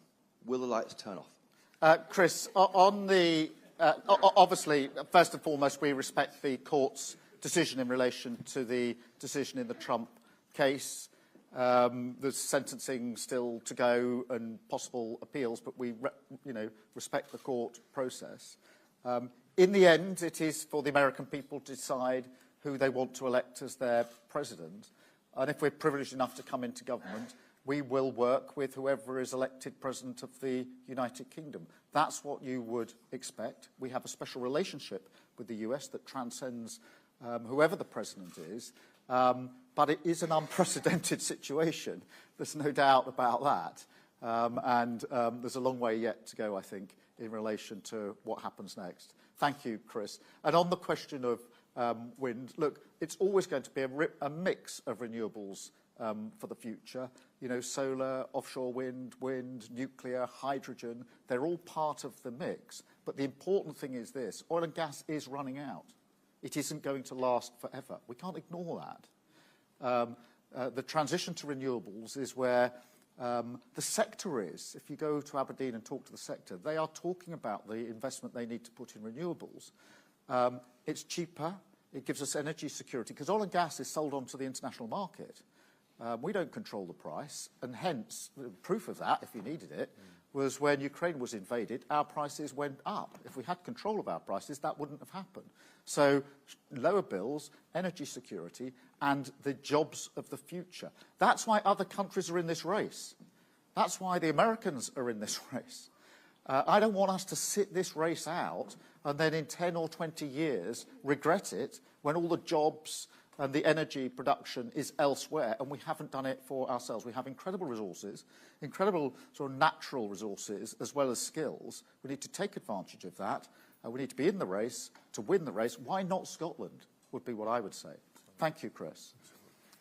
Will the lights turn off? Chris, on the... obviously, first and foremost, we respect the court's decision in relation to the decision in the Trump case. There's sentencing still to go and possible appeals, but we respect the court process. In the end, it is for the American people to decide who they want to elect as their president. And if we're privileged enough to come into government, we will work with whoever is elected President of the United Kingdom. That's what you would expect. We have a special relationship with the US that transcends whoever the President is, but it is an unprecedented situation. There's no doubt about that. And there's a long way yet to go, I think, in relation to what happens next. Thank you, Chris. And on the question of wind, look, it's always going to be a mix of renewables for the future. You know, solar, offshore wind, nuclear, hydrogen, they're all part of the mix. But the important thing is this: oil and gas is running out. It isn't going to last forever. We can't ignore that. The transition to renewables is where the sector is. If you go to Aberdeen and talk to the sector, they are talking about the investment they need to put in renewables. It's cheaper. It gives us energy security, because oil and gas is sold onto the international market. We don't control the price, and hence, the proof of that, if you needed it, was when Ukraine was invaded, our prices went up. If we had control of our prices, that wouldn't have happened. So lower bills, energy security, and the jobs of the future. That's why other countries are in this race. That's why the Americans are in this race. I don't want us to sit this race out and then in 10 or 20 years regret it when all the jobs and the energy production is elsewhere, and we haven't done it for ourselves. We have incredible resources, incredible sort of natural resources, as well as skills. We need to take advantage of that. We need to be in the race to win the race. Why not Scotland, would be what I would say. Thank you, Chris.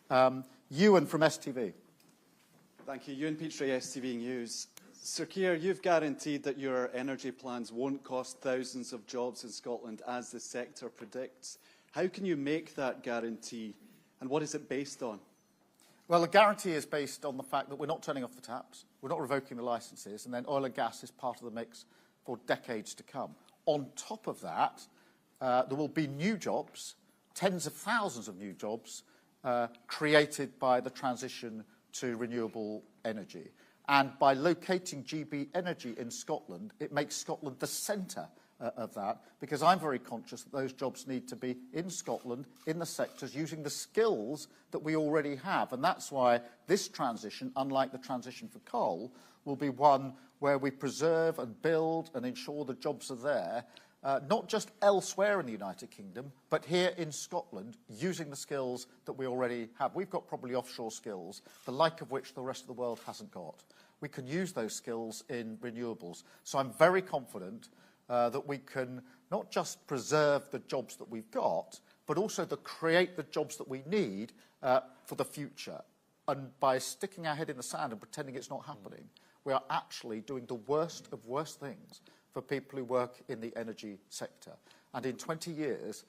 Ewan from STV. Thank you. Ewan Petrie, STV News. Sir Keir, you've guaranteed that your energy plans won't cost thousands of jobs in Scotland, as the sector predicts. How can you make that guarantee, and what is it based on? Well, the guarantee is based on the fact that we're not turning off the taps, we're not revoking the licences, and then oil and gas is part of the mix for decades to come. On top of that, there will be new jobs, tens of thousands of new jobs, created by the transition to renewable energy. And by locating GB Energy in Scotland, it makes Scotland the centre of that, because I'm very conscious that those jobs need to be in Scotland, in the sectors, using the skills that we already have. And that's why this transition, unlike the transition for coal, will be one where we preserve and build and ensure the jobs are there, not just elsewhere in the United Kingdom, but here in Scotland, using the skills that we already have. We've got probably offshore skills, the like of which the rest of the world hasn't got. We can use those skills in renewables. So I'm very confident that we can not just preserve the jobs that we've got, but also to create the jobs that we need for the future. And by sticking our head in the sand and pretending it's not happening, we are actually doing the worst of worst things for people who work in the energy sector. And in 20 years,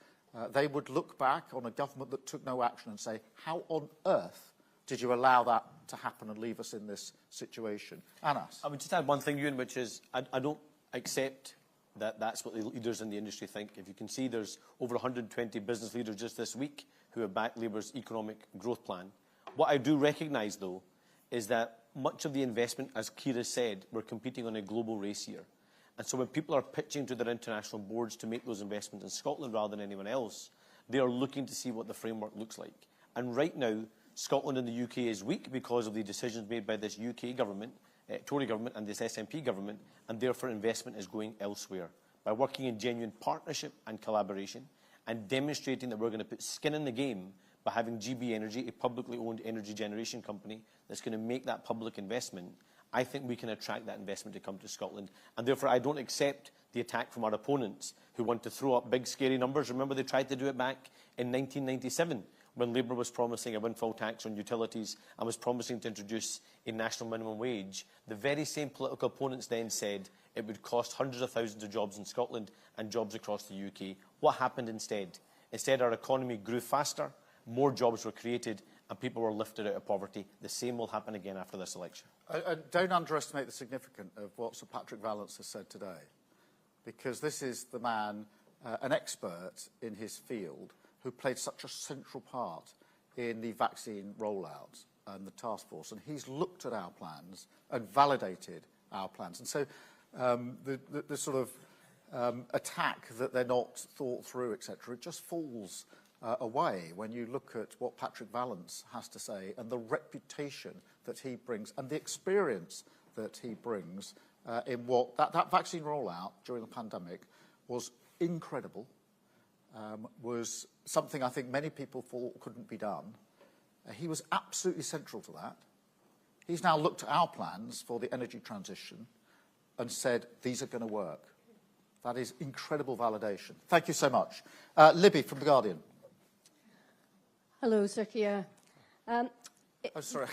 they would look back on a government that took no action and say, how on earth did you allow that to happen and leave us in this situation? Anas? I would just add one thing, Ewan, which is I don't accept that that's what the leaders in the industry think. If you can see, there's over 120 business leaders just this week who have backed Labour's economic growth plan. What I do recognise, though, is that much of the investment, as Keir has said, we're competing on a global race here. And so when people are pitching to their international boards to make those investments in Scotland rather than anyone else, they are looking to see what the framework looks like. And right now, Scotland and the UK is weak because of the decisions made by this UK government, Tory government, and this SNP government, and therefore investment is going elsewhere. By working in genuine partnership and collaboration and demonstrating that we're going to put skin in the game by having GB Energy, a publicly owned energy generation company that's going to make that public investment, I think we can attract that investment to come to Scotland. And therefore, I don't accept the attack from our opponents who want to throw up big, scary numbers. Remember, they tried to do it back in 1997 when Labour was promising a windfall tax on utilities and was promising to introduce a national minimum wage. The very same political opponents then said it would cost hundreds of thousands of jobs in Scotland and jobs across the UK. What happened instead? Instead, our economy grew faster, more jobs were created, and people were lifted out of poverty. The same will happen again after this election. Don't underestimate the significance of what Sir Patrick Vallance has said today, because this is the man, an expert in his field, who played such a central part in the vaccine rollout and the task force. And he's looked at our plans and validated our plans. And so the sort of attack that they're not thought through, etc., it just falls away when you look at what Patrick Vallance has to say and the reputation that he brings and the experience that he brings in what that vaccine rollout during the pandemic was incredible, was something I think many people thought couldn't be done. He was absolutely central to that. He's now looked at our plans for the energy transition and said, these are going to work. That is incredible validation. Thank you so much. Libby from The Guardian. Hello, Sir Keir. Oh, sorry.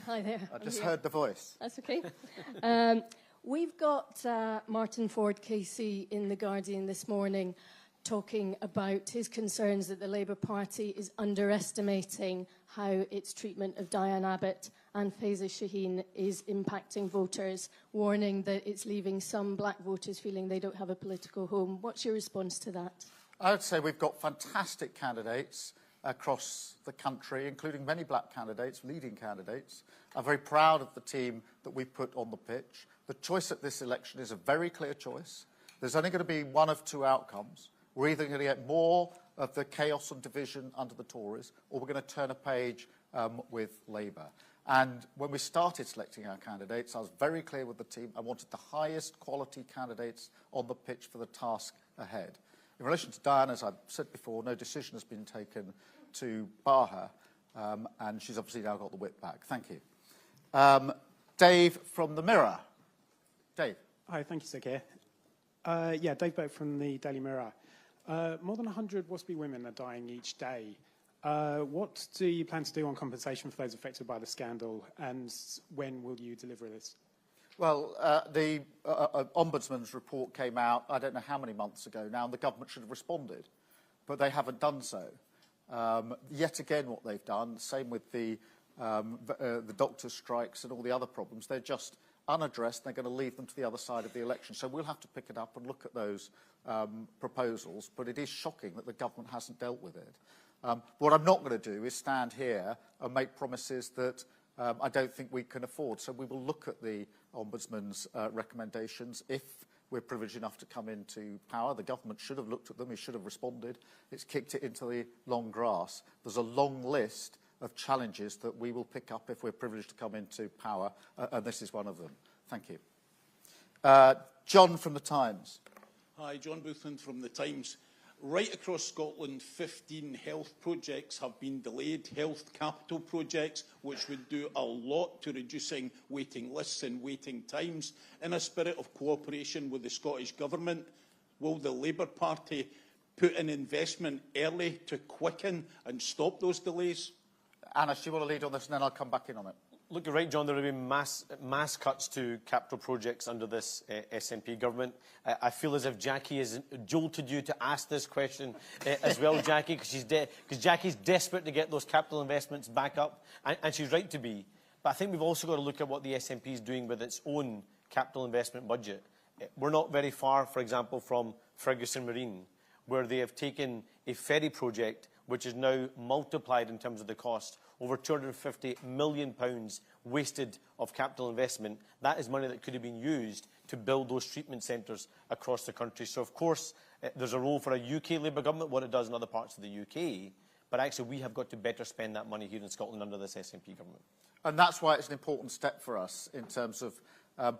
Hi there. I just heard the voice. That's okay. We've got Martin Ford KC in The Guardian this morning talking about his concerns that the Labour Party is underestimating how its treatment of Diane Abbott and Faiza Shaheen is impacting voters, warning that it's leaving some black voters feeling they don't have a political home. What's your response to that? I would say we've got fantastic candidates across the country, including many black candidates, leading candidates. I'm very proud of the team that we've put on the pitch. The choice at this election is a very clear choice. There's only going to be one of two outcomes. We're either going to get more of the chaos and division under the Tories, or we're going to turn a page with Labour. And when we started selecting our candidates, I was very clear with the team. I wanted the highest quality candidates on the pitch for the task ahead. In relation to Diane, as I've said before, no decision has been taken to bar her, and she's obviously now got the whip back. Thank you. Dave from The Mirror. Dave. Hi, thank you, Sir Keir. Dave Boat from the Daily Mirror. More than 100 WASPy women are dying each day. What do you plan to do on compensation for those affected by the scandal, and when will you deliver this? Well, the Ombudsman's report came out, I don't know how many months ago now, and the government should have responded, but they haven't done so. Yet again, what they've done, same with the doctors' strikes and all the other problems, they're just unaddressed. They're going to leave them to the other side of the election. So we'll have to pick it up and look at those proposals, but it is shocking that the government hasn't dealt with it. What I'm not going to do is stand here and make promises that I don't think we can afford. So we will look at the Ombudsman's recommendations if we're privileged enough to come into power. The government should have looked at them. It should have responded. It's kicked it into the long grass. There's a long list of challenges that we will pick up if we're privileged to come into power, and this is one of them. Thank you. John from The Times. Hi, John Boothman from The Times. Right across Scotland, 15 health projects have been delayed, health capital projects, which would do a lot to reducing waiting lists and waiting times. In a spirit of cooperation with the Scottish Government, will the Labour Party put in investment early to quicken and stop those delays? Anna, do you want to lead on this, and then I'll come back in on it? Look, you're right, John. There have been mass cuts to capital projects under this SNP government. I feel as if Jackie has jolted you to ask this question as well, Jackie, because Jackie's desperate to get those capital investments back up, and she's right to be. But I think we've also got to look at what the SNP is doing with its own capital investment budget. We're not very far, for example, from Ferguson Marine, where they have taken a ferry project which is now multiplied in terms of the cost, over £250 million wasted of capital investment. That is money that could have been used to build those treatment centres across the country. So, of course, there's a role for a UK Labour government, what it does in other parts of the UK, but actually we have got to better spend that money here in Scotland under this SNP government. And that's why it's an important step for us in terms of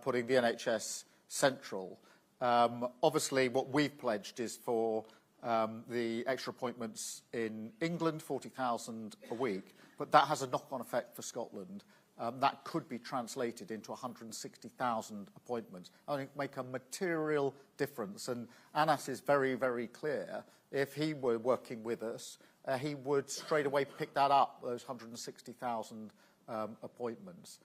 putting the NHS central. Obviously, what we've pledged is for the extra appointments in England, 40,000 a week, but that has a knock-on effect for Scotland. That could be translated into 160,000 appointments. I think make a material difference. And Anas is very, very clear. If he were working with us, he would straight away pick that up, those 160,000 appointments.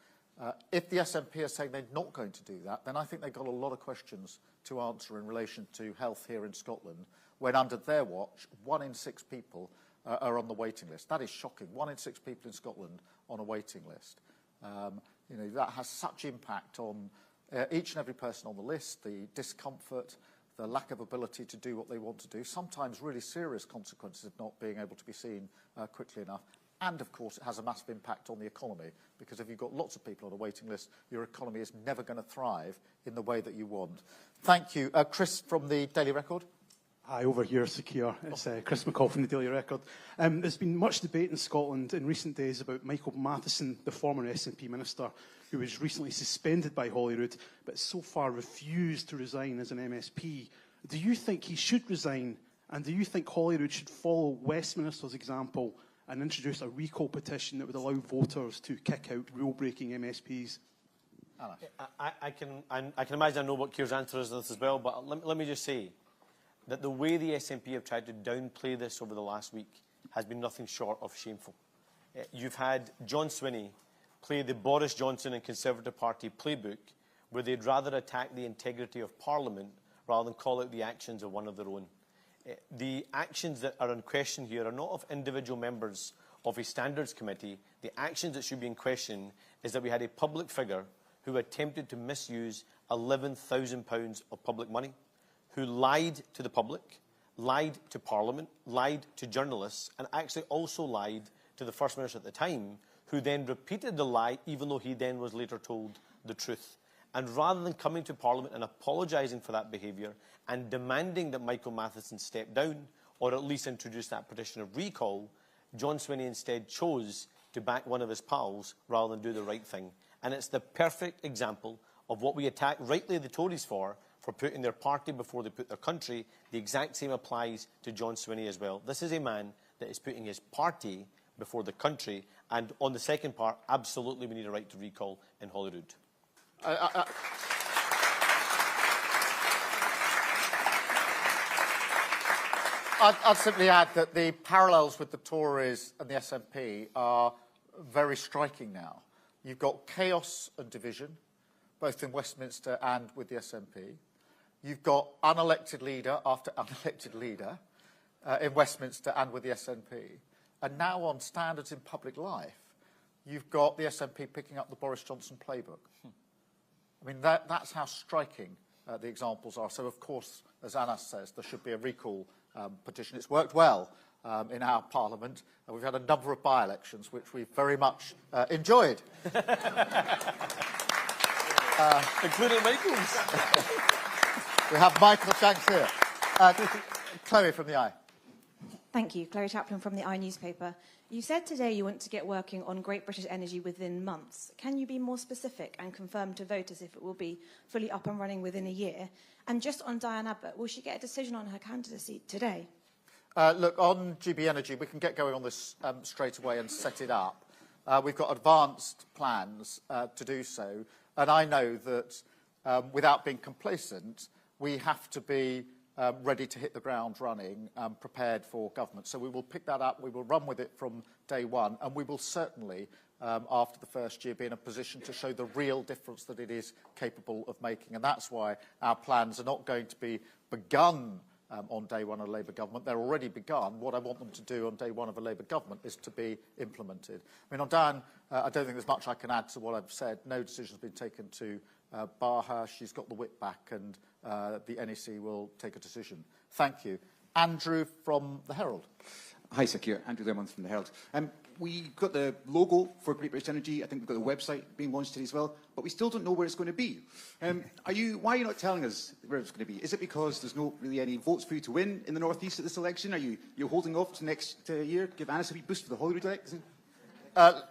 If the SNP are saying they're not going to do that, then I think they've got a lot of questions to answer in relation to health here in Scotland, when under their watch, 1 in 6 people are on the waiting list. That is shocking. 1 in 6 people in Scotland on a waiting list. That has such impact on each and every person on the list, the discomfort, the lack of ability to do what they want to do, sometimes really serious consequences of not being able to be seen quickly enough. And, of course, it has a massive impact on the economy, because if you've got lots of people on a waiting list, your economy is never going to thrive in the way that you want. Thank you. Chris from the Daily Record. Hi, over here, Sir Keir. It's Chris McCall from the Daily Record. There's been much debate in Scotland in recent days about Michael Matheson, the former SNP minister, who was recently suspended by Holyrood, but so far refused to resign as an MSP. Do you think he should resign, and do you think Holyrood should follow Westminster's example and introduce a recall petition that would allow voters to kick out rule-breaking MSPs? I can imagine I know what Keir's answer is to this as well, but let me just say that the way the SNP have tried to downplay this over the last week has been nothing short of shameful. You've had John Swinney play the Boris Johnson and Conservative Party playbook, where they'd rather attack the integrity of Parliament rather than call out the actions of one of their own. The actions that are in question here are not of individual members of a standards committee. The actions that should be in question is that we had a public figure who attempted to misuse £11,000 of public money, who lied to the public, lied to Parliament, lied to journalists, and actually also lied to the First Minister at the time, who then repeated the lie, even though he then was later told the truth. And rather than coming to Parliament and apologising for that behaviour and demanding that Michael Matheson step down, or at least introduce that petition of recall, John Swinney instead chose to back one of his pals rather than do the right thing. And it's the perfect example of what we attack rightly the Tories for putting their party before they put their country. The exact same applies to John Swinney as well. This is a man that is putting his party before the country. And on the second part, absolutely we need a right to recall in Holyrood. I'd simply add that the parallels with the Tories and the SNP are very striking now. You've got chaos and division, both in Westminster and with the SNP. You've got unelected leader after unelected leader in Westminster and with the SNP. And now on standards in public life, you've got the SNP picking up the Boris Johnson playbook. I mean, that's how striking the examples are. So, of course, as Anas says, there should be a recall petition. It's worked well in our Parliament. We've had a number of by-elections, which we've very much enjoyed. Including Michael's. We have Michael Shanks here. Chloe from the Eye. Thank you. Chloe Chaplin from the Eye newspaper. You said today you want to get working on Great British Energy within months. Can you be more specific and confirm to voters if it will be fully up and running within a year? And just on Diane Abbott, will she get a decision on her candidacy today? Look, on GB Energy, we can get going on this straight away and set it up. We've got advanced plans to do so. And I know that without being complacent, we have to be ready to hit the ground running, prepared for government. So we will pick that up, we will run with it from day one, and we will certainly, after the first year, be in a position to show the real difference that it is capable of making. And that's why our plans are not going to be begun on day one of a Labour government. They're already begun. What I want them to do on day one of a Labour government is to be implemented. I mean, on Diane, I don't think there's much I can add to what I've said. No decision has been taken to bar her. She's got the whip back, and the NEC will take a decision. Thank you. Andrew from The Herald. Hi, Sir Keir. Andrew Lerman from The Herald. We've got the logo for Great British Energy. I think we've got the website being launched today as well, but we still don't know where it's going to be. Why are you not telling us where it's going to be? Is it because there's not really any votes for you to win in the North East at this election? Are you holding off to next year? Give Anas a wee boost for the Holyrood election?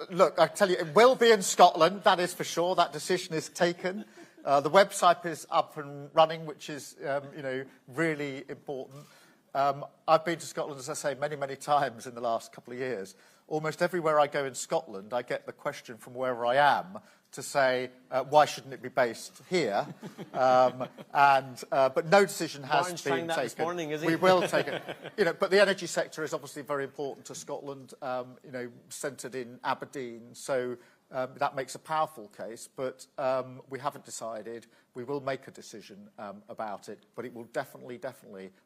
Look, I tell you, it will be in Scotland, that is for sure. That decision is taken. The website is up and running, which is, really important. I've been to Scotland, as I say, many, many times in the last couple of years. Almost everywhere I go in Scotland, I get the question from wherever I am to say, why shouldn't it be based here? But no decision has been taken. This morning, is he? We will take it. But the energy sector is obviously very important to Scotland, centred in Aberdeen. So that makes a powerful case. But we haven't decided. We will make a decision about it. But it will definitely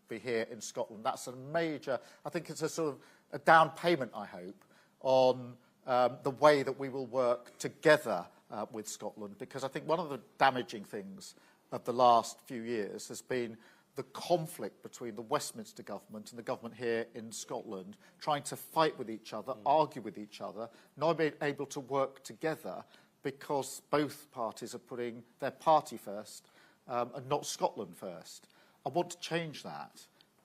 be here in Scotland. That's a major, I think it's a sort of a down payment, I hope, on the way that we will work together with Scotland, because I think one of the damaging things of the last few years has been the conflict between the Westminster government and the government here in Scotland, trying to fight with each other, argue with each other, not being able to work together because both parties are putting their party first and not Scotland first. I want to change that.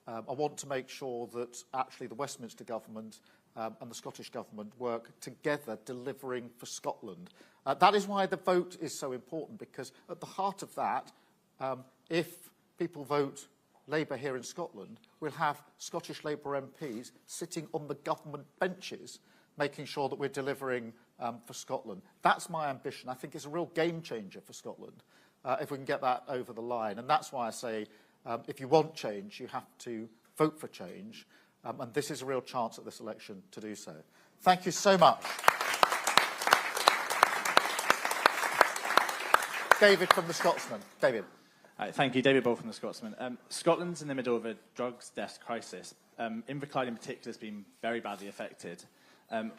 I want to make sure that actually the Westminster Government and the Scottish Government work together delivering for Scotland. That is why the vote is so important, because at the heart of that, if people vote Labour here in Scotland, we'll have Scottish Labour MPs sitting on the government benches making sure that we're delivering for Scotland. That's my ambition. I think it's a real game changer for Scotland if we can get that over the line. And that's why I say if you want change, you have to vote for change. And this is a real chance at this election to do so. Thank you so much. David from the Scotsman. David. Thank you, David Ball from the Scotsman. Scotland's in the middle of a drugs death crisis. Inverclyde in particular has been very badly affected.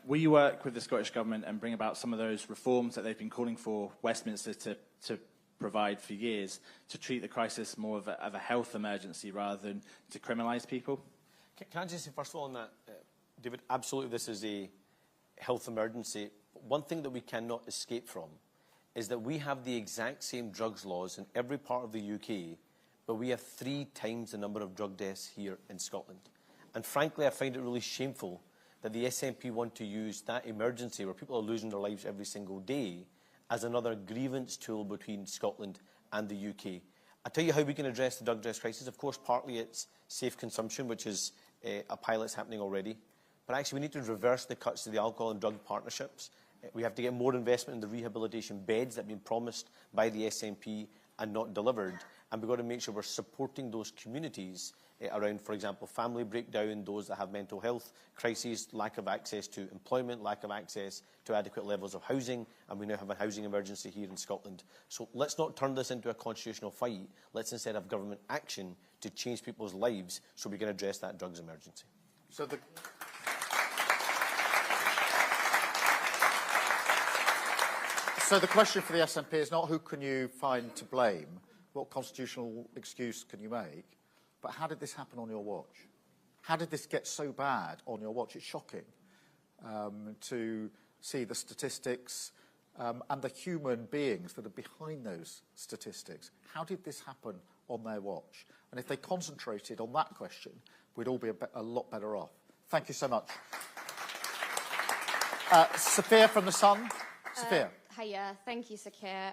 Will you work with the Scottish Government and bring about some of those reforms that they've been calling for Westminster to provide for years, to treat the crisis more of a health emergency rather than to criminalise people? Can I just say, first of all, on that, David, absolutely this is a health emergency. One thing that we cannot escape from is that we have the exact same drugs laws in every part of the UK, but we have 3 times the number of drug deaths here in Scotland. And frankly, I find it really shameful that the SNP want to use that emergency, where people are losing their lives every single day, as another grievance tool between Scotland and the UK. I'll tell you how we can address the drug death crisis. Of course, partly it's safe consumption, which is a pilot's happening already. But actually, we need to reverse the cuts to the alcohol and drug partnerships. We have to get more investment in the rehabilitation beds that have been promised by the SNP and not delivered. And we've got to make sure we're supporting those communities around, for example, family breakdown, those that have mental health crises, lack of access to employment, lack of access to adequate levels of housing, and we now have a housing emergency here in Scotland. So let's not turn this into a constitutional fight. Let's instead have government action to change people's lives so we can address that drugs emergency. So the question for the SNP is not who can you find to blame, what constitutional excuse can you make, but how did this happen on your watch? How did this get so bad on your watch? It's shocking to see the statistics and the human beings that are behind those statistics. How did this happen on their watch? And if they concentrated on that question, we'd all be a lot better off. Thank you so much. Sophia from The Sun. Sophia. Hiya, thank you, Sir Keir.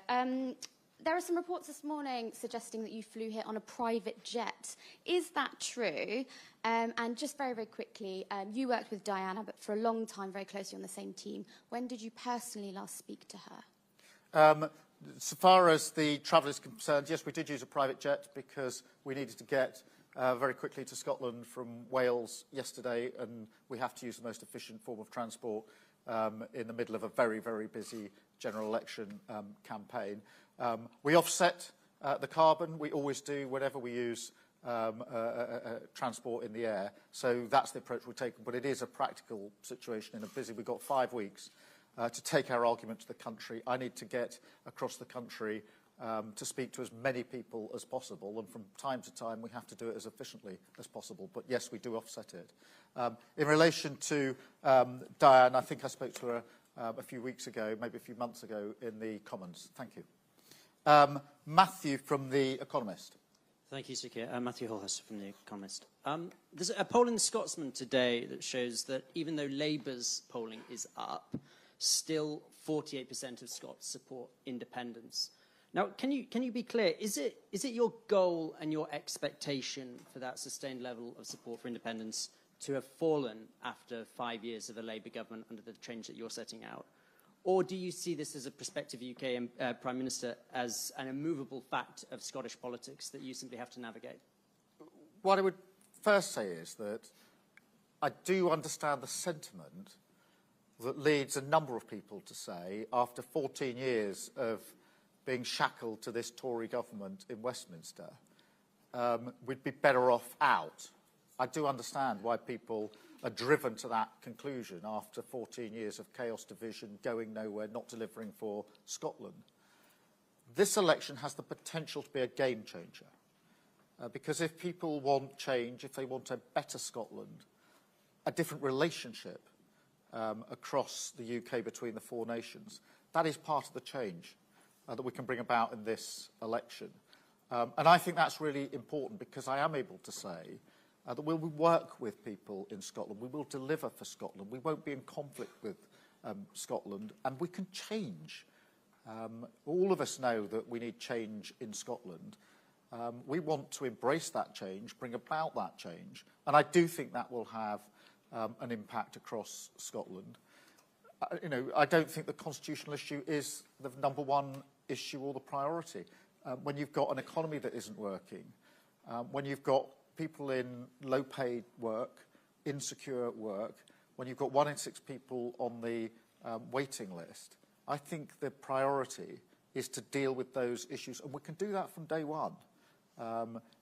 There are some reports this morning suggesting that you flew here on a private jet. Is that true? And just very, very quickly, you worked with Diane Abbott for a long time, very closely on the same team. When did you personally last speak to her? So far as the travel is concerned, yes, we did use a private jet because we needed to get very quickly to Scotland from Wales yesterday, and we have to use the most efficient form of transport in the middle of a very, very busy general election campaign. We offset the carbon. We always do whenever we use transport in the air. So that's the approach we're taking. But it is a practical situation in a busy. We've got 5 weeks to take our argument to the country. I need to get across the country to speak to as many people as possible. And from time to time, we have to do it as efficiently as possible. But yes, we do offset it. In relation to Diane, I think I spoke to her a few weeks ago, maybe a few months ago, in the Commons. Thank you. Matthew from The Economist. Thank you, Sir Keir. Matthew Holhurst from The Economist. There's a poll in the Scotsman today that shows that even though Labour's polling is up, still 48% of Scots support independence. Now, can you be clear? Is it your goal and your expectation for that sustained level of support for independence to have fallen after 5 years of a Labour government under the change that you're setting out? Or do you see this as a prospective UK Prime Minister as an immovable fact of Scottish politics that you simply have to navigate? What I would first say is that I do understand the sentiment that leads a number of people to say, after 14 years of being shackled to this Tory government in Westminster, we'd be better off out. I do understand why people are driven to that conclusion after 14 years of chaos, division, going nowhere, not delivering for Scotland. This election has the potential to be a game changer. Because if people want change, if they want a better Scotland, a different relationship across the UK between the 4 nations, that is part of the change that we can bring about in this election. And I think that's really important because I am able to say that we will work with people in Scotland. We will deliver for Scotland. We won't be in conflict with Scotland, and we can change. All of us know that we need change in Scotland. We want to embrace that change, bring about that change, and I do think that will have an impact across Scotland. I don't think the constitutional issue is the #1 issue or the priority. When you've got an economy that isn't working, when you've got people in low-paid work, insecure work, when you've got 1 in 6 people on the waiting list, I think the priority is to deal with those issues, and we can do that from day one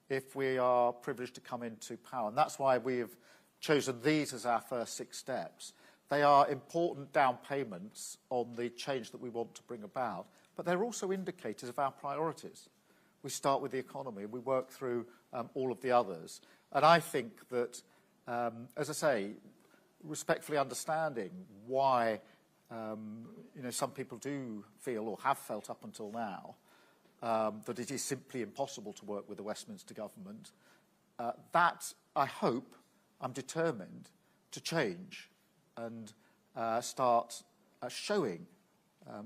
if we are privileged to come into power. And that's why we have chosen these as our first 6 steps. They are important down payments on the change that we want to bring about, but they're also indicators of our priorities. We start with the economy, we work through all of the others. And I think that, as I say, respectfully understanding why some people do feel or have felt up until now that it is simply impossible to work with the Westminster government, that I hope, I'm determined to change and start showing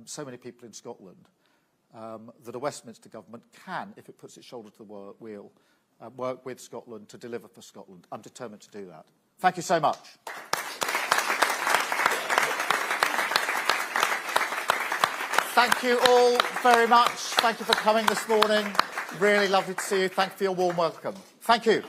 so many people in Scotland that a Westminster government can, if it puts its shoulder to the wheel, work with Scotland to deliver for Scotland. I'm determined to do that. Thank you so much. Thank you all very much. Thank you for coming this morning. Really lovely to see you. Thank you for your warm welcome. Thank you.